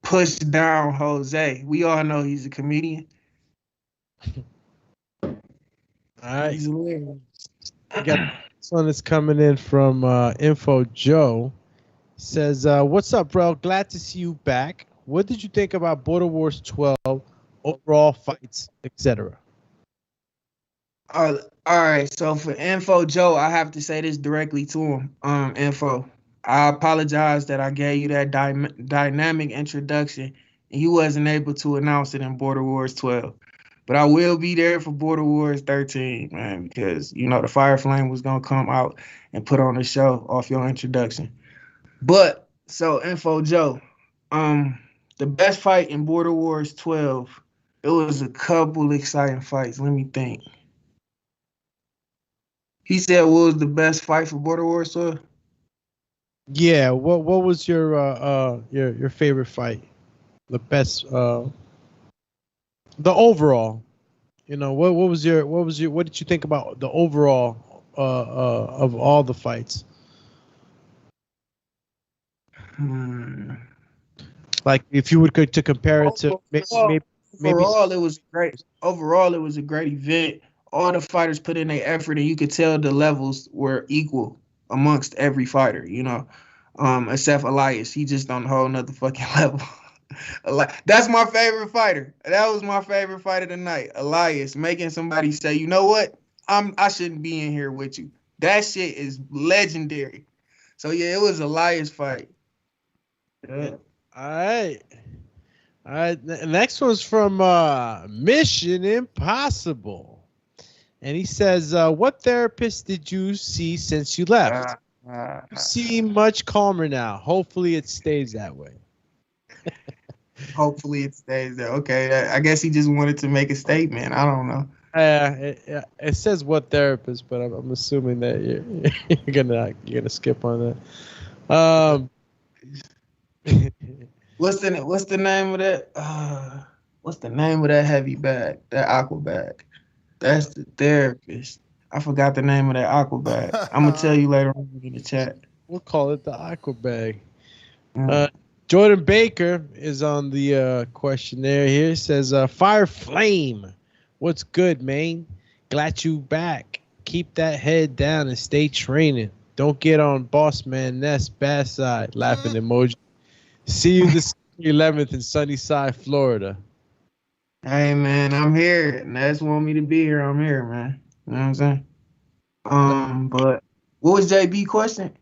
push down Jose. We all know he's a comedian. All right. He's hilarious. We got this one that's coming in from Info Joe. Says, what's up, bro? Glad to see you back. What did you think about Border Wars 12, overall fights, etc.? All right. So for Info Joe, I have to say this directly to him. Info, I apologize that I gave you that dynamic introduction and you wasn't able to announce it in Border Wars 12. But I will be there for Border Wars 13, man, because, the Fire Flame was going to come out and put on a show off your introduction. But, so, Info Joe, the best fight in Border Wars 12, it was a couple exciting fights. Let me think. He said what was the best fight for Border Wars 12? Yeah, what was your favorite fight? The best the overall. What did you think about the overall of all the fights? Like if you would to compare it to maybe overall, it was great. Overall, it was a great event. All the fighters put in their effort, and you could tell the levels were equal amongst every fighter. Except Elias, he just on a whole nother fucking level. That's my favorite fighter. That was my favorite fight of the night. Elias making somebody say, you know what? I shouldn't be in here with you. That shit is legendary. So yeah, it was Elias fight. Yeah. All right. The next one's from Mission Impossible. And he says, what therapist did you see since you left? You seem much calmer now. Hopefully it stays that way. Hopefully it stays there. Okay, I guess he just wanted to make a statement. I don't know. It says what therapist, but I'm assuming that you're gonna skip on that. What's the name of that? What's the name of that heavy bag? That aqua bag? That's the therapist. I forgot the name of that aqua bag. I'm gonna tell you later on in the chat. We'll call it the aqua bag. Jordan Baker is on the questionnaire here. It says, Fire Flame, what's good, man? Glad you back. Keep that head down and stay training. Don't get on Boss Man Ness bad side. Laughing emoji. See you this 11th in Sunnyside, Florida. Hey, man, I'm here. Ness want me to be here. I'm here, man. You know what I'm saying? But what was JB question?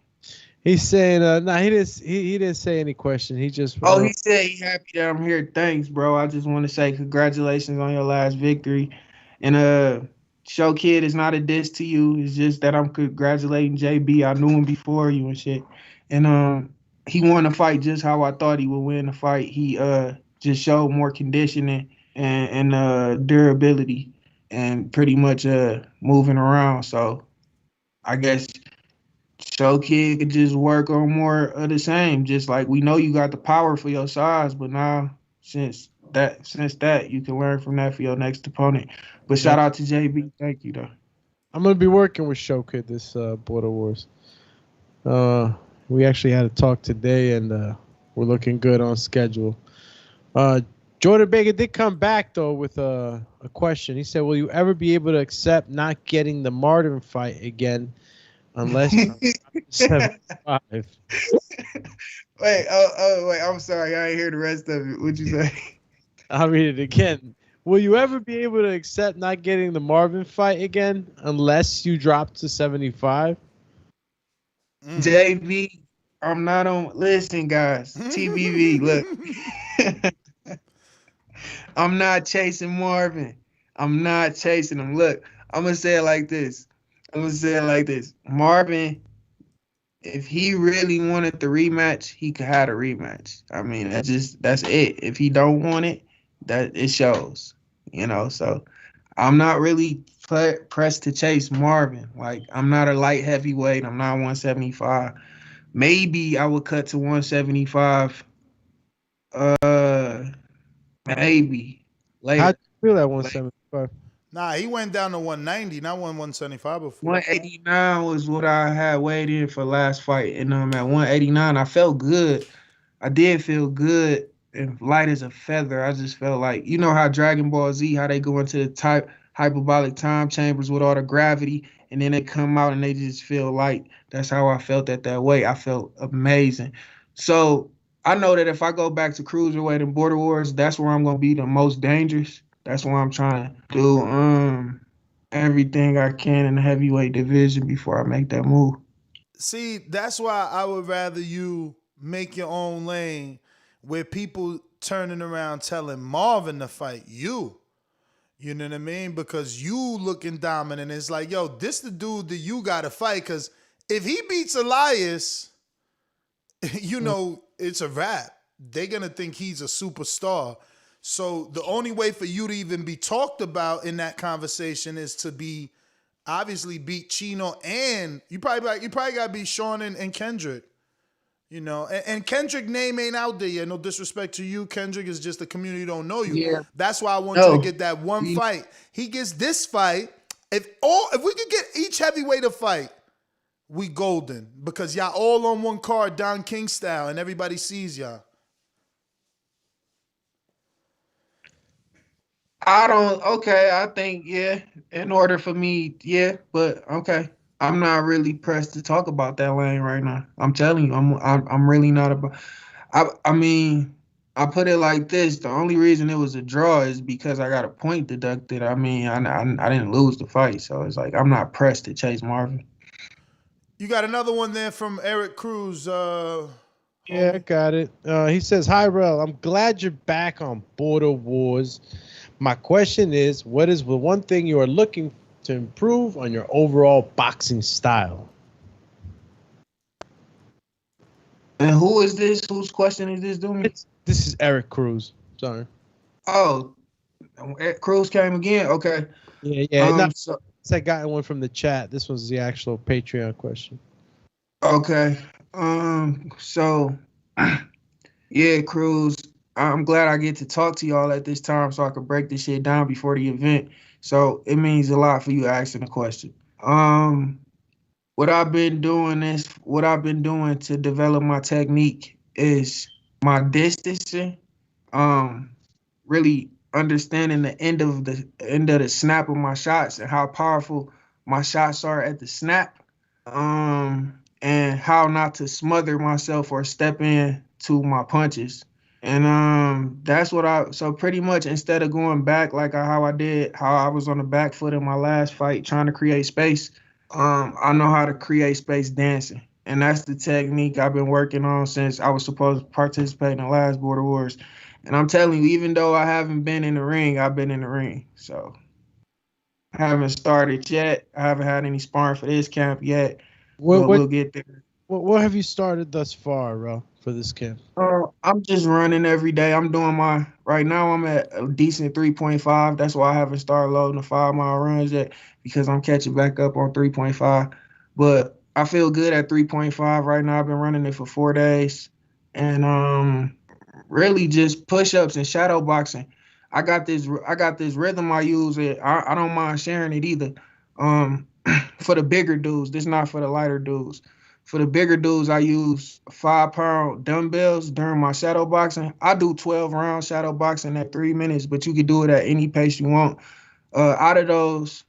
He's saying, he didn't say any question. He just. He said he happy that I'm here. Thanks, bro. I just want to say congratulations on your last victory. And Show Kid is not a diss to you. It's just that I'm congratulating JB. I knew him before you and shit. And he won the fight just how I thought he would win the fight. He just showed more conditioning and durability and pretty much moving around. So I guess Show Kid could just work on more of the same. Just like we know you got the power for your size, but now since that you can learn from that for your next opponent. But shout out to JB. Thank you though. I'm gonna be working with Show Kid this Border Wars. We actually had a talk today, and we're looking good on schedule. Jordan Baker did come back though with a question. He said, "Will you ever be able to accept not getting the Martin fight again unless you're 75. Wait, wait. I'm sorry, I ain't hear the rest of it. What'd you say? I'll read it again. Will you ever be able to accept not getting the Marvin fight again unless you drop to 75? JV, I'm not on. Listen, guys, TBV, look. I'm not chasing Marvin. I'm not chasing him. Look, I'm going to say it like this. Marvin, if he really wanted the rematch, he could have a rematch. I mean, that's it. If he don't want it, that it shows, so I'm not really pressed to chase Marvin. Like, I'm not a light heavyweight. I'm not 175. Maybe I would cut to 175. Maybe later. How'd you feel at 175? Nah, he went down to 190, not 175 before. 189 was what I had weighed in for last fight, and at 189, I felt good. I did feel good and light as a feather. I just felt like, you know how Dragon Ball Z, how they go into the hyperbolic time chambers with all the gravity, and then they come out and they just feel light. That's how I felt at that weight. I felt amazing. So I know that if I go back to cruiserweight and border wars, that's where I'm going to be the most dangerous. That's why I'm trying to do everything I can in the heavyweight division before I make that move. See, that's why I would rather you make your own lane where people turning around telling Marvin to fight you. You know what I mean? Because you looking dominant. It's like, yo, this the dude that you got to fight. Because if he beats Elias, it's a wrap. They're going to think he's a superstar. So the only way for you to even be talked about in that conversation is to be obviously beat Chino, and you probably got to beat Sean and Kendrick. And Kendrick name ain't out there yet. No disrespect to you. Kendrick is just the community don't know you. Yeah. That's why I want you to get that one fight. He gets this fight. If we could get each heavyweight a fight, we golden. Because y'all all on one card, Don King style, and everybody sees y'all. I think, in order for me, but okay. I'm not really pressed to talk about that lane right now. I'm telling you, I'm really not about. I mean, I put it like this: the only reason it was a draw is because I got a point deducted. I mean, I didn't lose the fight, so it's like I'm not pressed to chase Marvin. You got another one there from Eric Cruz. Yeah, I got it. He says, "Hi, Rel. I'm glad you're back on Border Wars. My question is, what is the one thing you are looking to improve on your overall boxing style?" And who is this? Whose question is this doing? This is Eric Cruz. Sorry. Oh, Cruz came again? Okay. Yeah. I got one from the chat. This was the actual Patreon question. Okay. So, yeah, Cruz, I'm glad I get to talk to y'all at this time so I can break this shit down before the event. So it means a lot for you asking the question. What I've been doing to develop my technique is my distancing, really understanding the end of the snap of my shots and how powerful my shots are at the snap, and how not to smother myself or step in to my punches. And that's what so pretty much instead of going back like how I was on the back foot in my last fight trying to create space, I know how to create space dancing. And that's the technique I've been working on since I was supposed to participate in the last Border Wars. And I'm telling you, even though I haven't been in the ring, I've been in the ring. So I haven't started yet. I haven't had any sparring for this camp yet. We'll get there. What have you started thus far, Ro, for this camp? I'm just running every day. I'm doing right now I'm at a decent 3.5. That's why I haven't started loading the 5-mile runs yet, because I'm catching back up on 3.5. But I feel good at 3.5 right now. I've been running it for 4 days. And really just push-ups and shadow boxing. I got this rhythm I use. I don't mind sharing it either. For the bigger dudes, this not for the lighter dudes. For the bigger dudes, I use 5-pound dumbbells during my shadow boxing. I do 12-round shadow boxing at 3 minutes, but you can do it at any pace you want. Out of those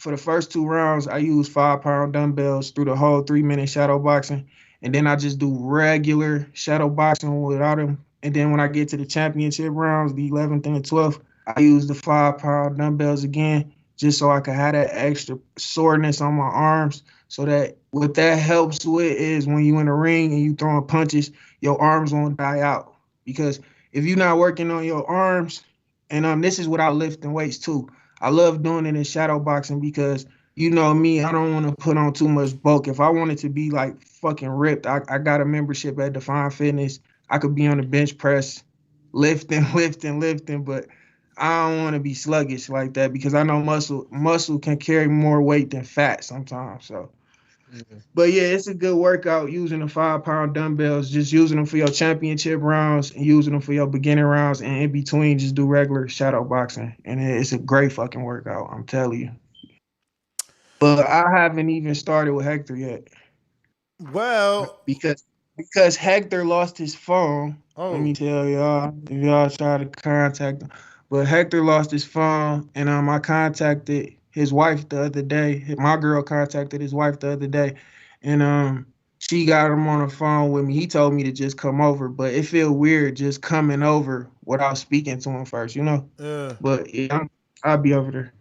for the first 2 rounds, I use 5-pound dumbbells through the whole 3-minute shadow boxing. And then I just do regular shadow boxing without them. And then when I get to the championship rounds, the 11th and the 12th, I use the 5-pound dumbbells again, just so I can have that extra soreness on my arms. So that what that helps with is when you in the ring and you throwing punches, your arms won't die out. Because if you're not working on your arms, and this is without lifting weights too. I love doing it in shadow boxing because you know me, I don't want to put on too much bulk. If I wanted to be like fucking ripped, I got a membership at Define Fitness. I could be on the bench press, lifting, but I don't want to be sluggish like that because I know muscle can carry more weight than fat sometimes. So, but yeah, it's a good workout using the 5-pound dumbbells, just using them for your championship rounds and using them for your beginning rounds, and in between, just do regular shadow boxing. And it's a great fucking workout, I'm telling you. But I haven't even started with Hector yet. Well, because Hector lost his phone. Oh. Let me tell y'all, if y'all try to contact him. But Hector lost his phone, and I contacted his wife the other day. My girl contacted his wife the other day, and she got him on the phone with me. He told me to just come over, but it feel weird just coming over without speaking to him first, you know? Yeah. But yeah, I'll be over there.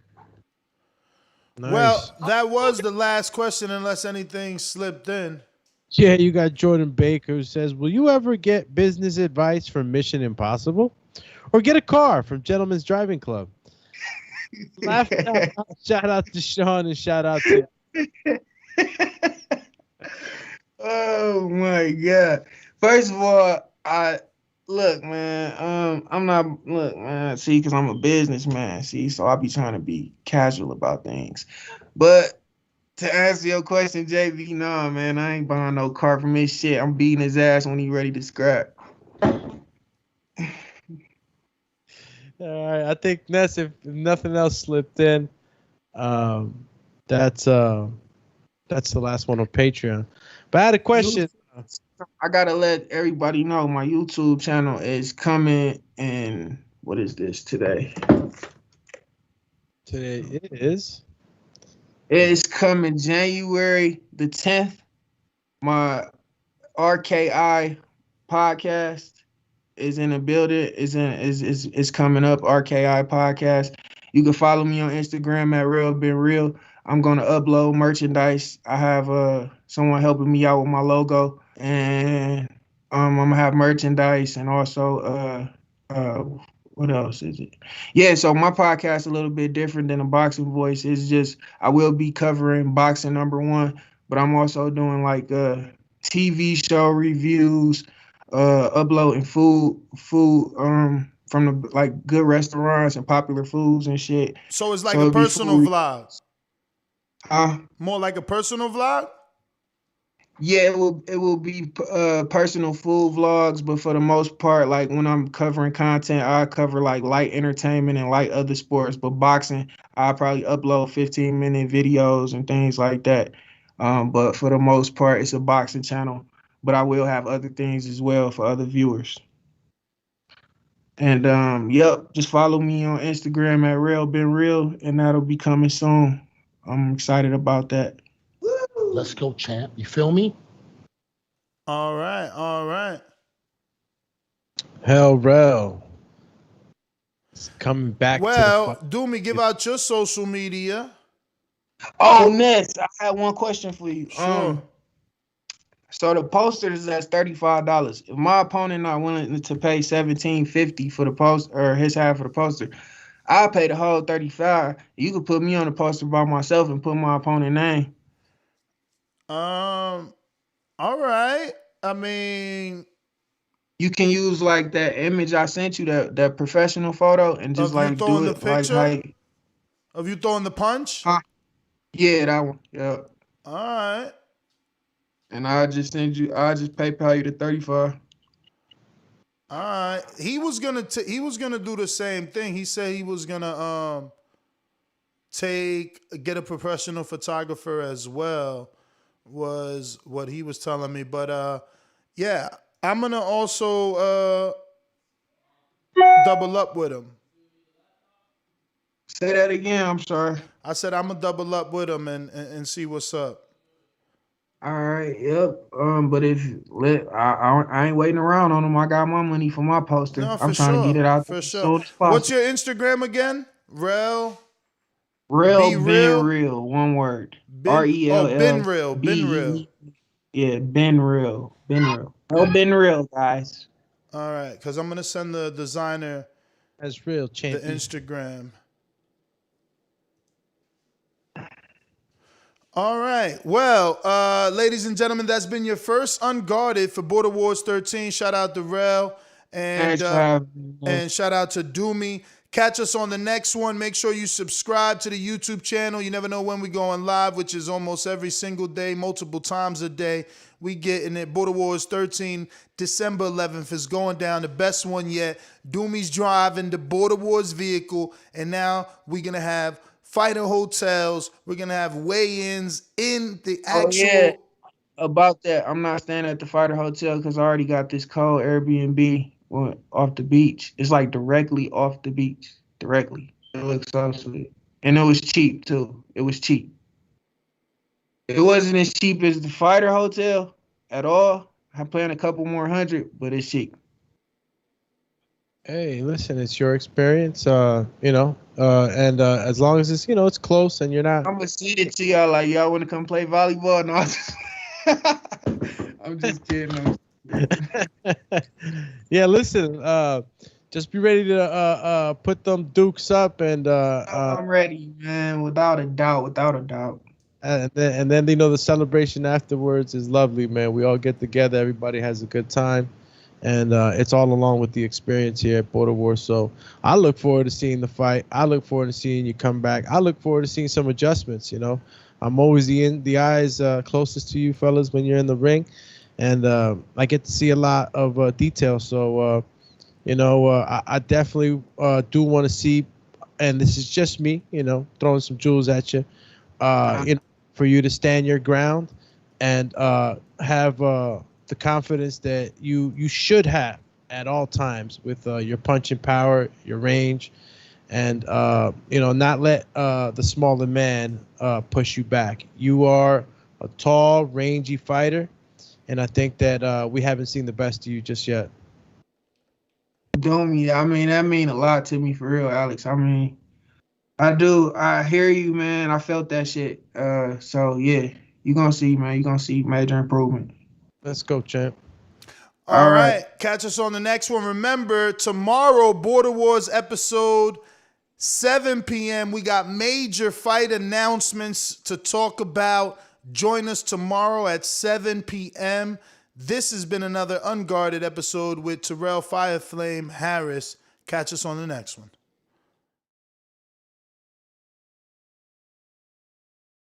Nice. Well, that was the last question, unless anything slipped in. Yeah, you got Jordan Baker who says, will you ever get business advice from Mission Impossible? Or get a car from Gentleman's Driving Club? Laugh out. Shout out to Sean and shout out to... Oh, my God. First of all, look, man, I'm not, look, man, see, because I'm a businessman, see, so I be trying to be casual about things. But to answer your question, JV, no, man, I ain't buying no car from his shit. I'm beating his ass when he ready to scrap. All right, I think Ness, if nothing else slipped in, that's the last one on Patreon. But I had a question. I gotta let everybody know my YouTube channel is coming in. What is this today? Today it is. It's coming January the 10th. My RKI podcast is in the building. Is coming up. RKI podcast. You can follow me on Instagram at Real Been Real. I'm gonna upload merchandise. I have someone helping me out with my logo, and I'm gonna have merchandise and also what else is it? Yeah, so my podcast is a little bit different than a boxing voice. It's just I will be covering boxing #1, but I'm also doing like TV show reviews, uploading food from the like good restaurants and popular foods and shit. So it's like a personal vlog. Huh? More like a personal vlog? Yeah, it will be personal food vlogs, but for the most part, like when I'm covering content, I cover like light entertainment and light other sports. But boxing, I probably upload 15-minute videos and things like that. But for the most part, it's a boxing channel. But I will have other things as well for other viewers. And yep, just follow me on Instagram at Real Been Real, and that'll be coming soon. I'm excited about that. Let's go, champ. You feel me? All right. Hell, Rel. It's coming back. Well, Doomy, give out your social media. Oh, Ness, I had one question for you. Sure. So the poster is at $35. If my opponent not willing to pay $17.50 for the post or his half of the poster, I'll pay the whole $35. You could put me on the poster by myself and put my opponent's name. All right. I mean, you can use like that image I sent you, that professional photo, and just like do it like of you throwing the punch. Yeah, that one. Yeah. All right. And I'll just PayPal you the $35. All right. He was gonna do the same thing. He said he was gonna get a professional photographer as well, was what he was telling me. But yeah, I'm gonna also double up with him. Say that again. I'm sorry. I said I'm gonna double up with him and see what's up. All right. Yep. But if I ain't waiting around on him. I got my money for my poster. No, I'm for trying to get sure. it out For as sure. soon as What's possible. your Instagram again? Rel. Real Be been real. real. One word. Ben, Ben Real. B Ben Real. E. Yeah, been real. Been real. Oh, been real, guys. All right, because I'm gonna send the designer That's real, the champion. Instagram. All right. Well, ladies and gentlemen, that's been your first Unguarded for Border Wars 13. Shout out to Rel and Thanks for having me, man. and shout out to Doomy. Catch us on the next one. Make sure you subscribe to the YouTube channel. You never know when we're going live, which is almost every single day, multiple times a day. We getting it. Border Wars 13, December 11th is going down. The best one yet. Doomy's driving the Border Wars vehicle, and now we're going to have fighter hotels. We're going to have weigh-ins in the actual... Oh, yeah. About that, I'm not staying at the fighter hotel because I already got this cold Airbnb off the beach. It's like directly off the beach. Directly. It looks so sweet. And it was cheap, too. It was cheap. It wasn't as cheap as the fighter hotel at all. I'm paying a couple more $100, but it's cheap. Hey, listen, it's your experience, and as long as it's, it's close and you're not. I'm gonna send it to y'all like y'all want to come play volleyball. No, I'm just kidding. Yeah, listen, just be ready to put them dukes up and I'm ready, man, without a doubt. And then the celebration afterwards is lovely, man. We all get together, everybody has a good time, and it's all along with the experience here at Border Wars. So I look forward to seeing the fight. I look forward to seeing you come back. I look forward to seeing some adjustments. I'm always the eyes closest to you fellas when you're in the ring, and I get to see a lot of detail. So I definitely do want to see, and this is just me, throwing some jewels at you, for you to stand your ground and have the confidence that you should have at all times with your punching power, your range, and not let the smaller man push you back. You are a tall, rangy fighter, and I think that we haven't seen the best of you just yet. Doomy, I mean, that mean a lot to me for real, Alex. I mean, I do. I hear you, man. I felt that shit. So yeah, you're gonna see, man. You're gonna see major improvement. Let's go, champ. All right. Catch us on the next one. Remember, tomorrow, Border Wars episode 7 p.m. We got major fight announcements to talk about. Join us tomorrow at 7 p.m. This has been another Unguarded episode with Terrell Fireflame Harris. Catch us on the next one.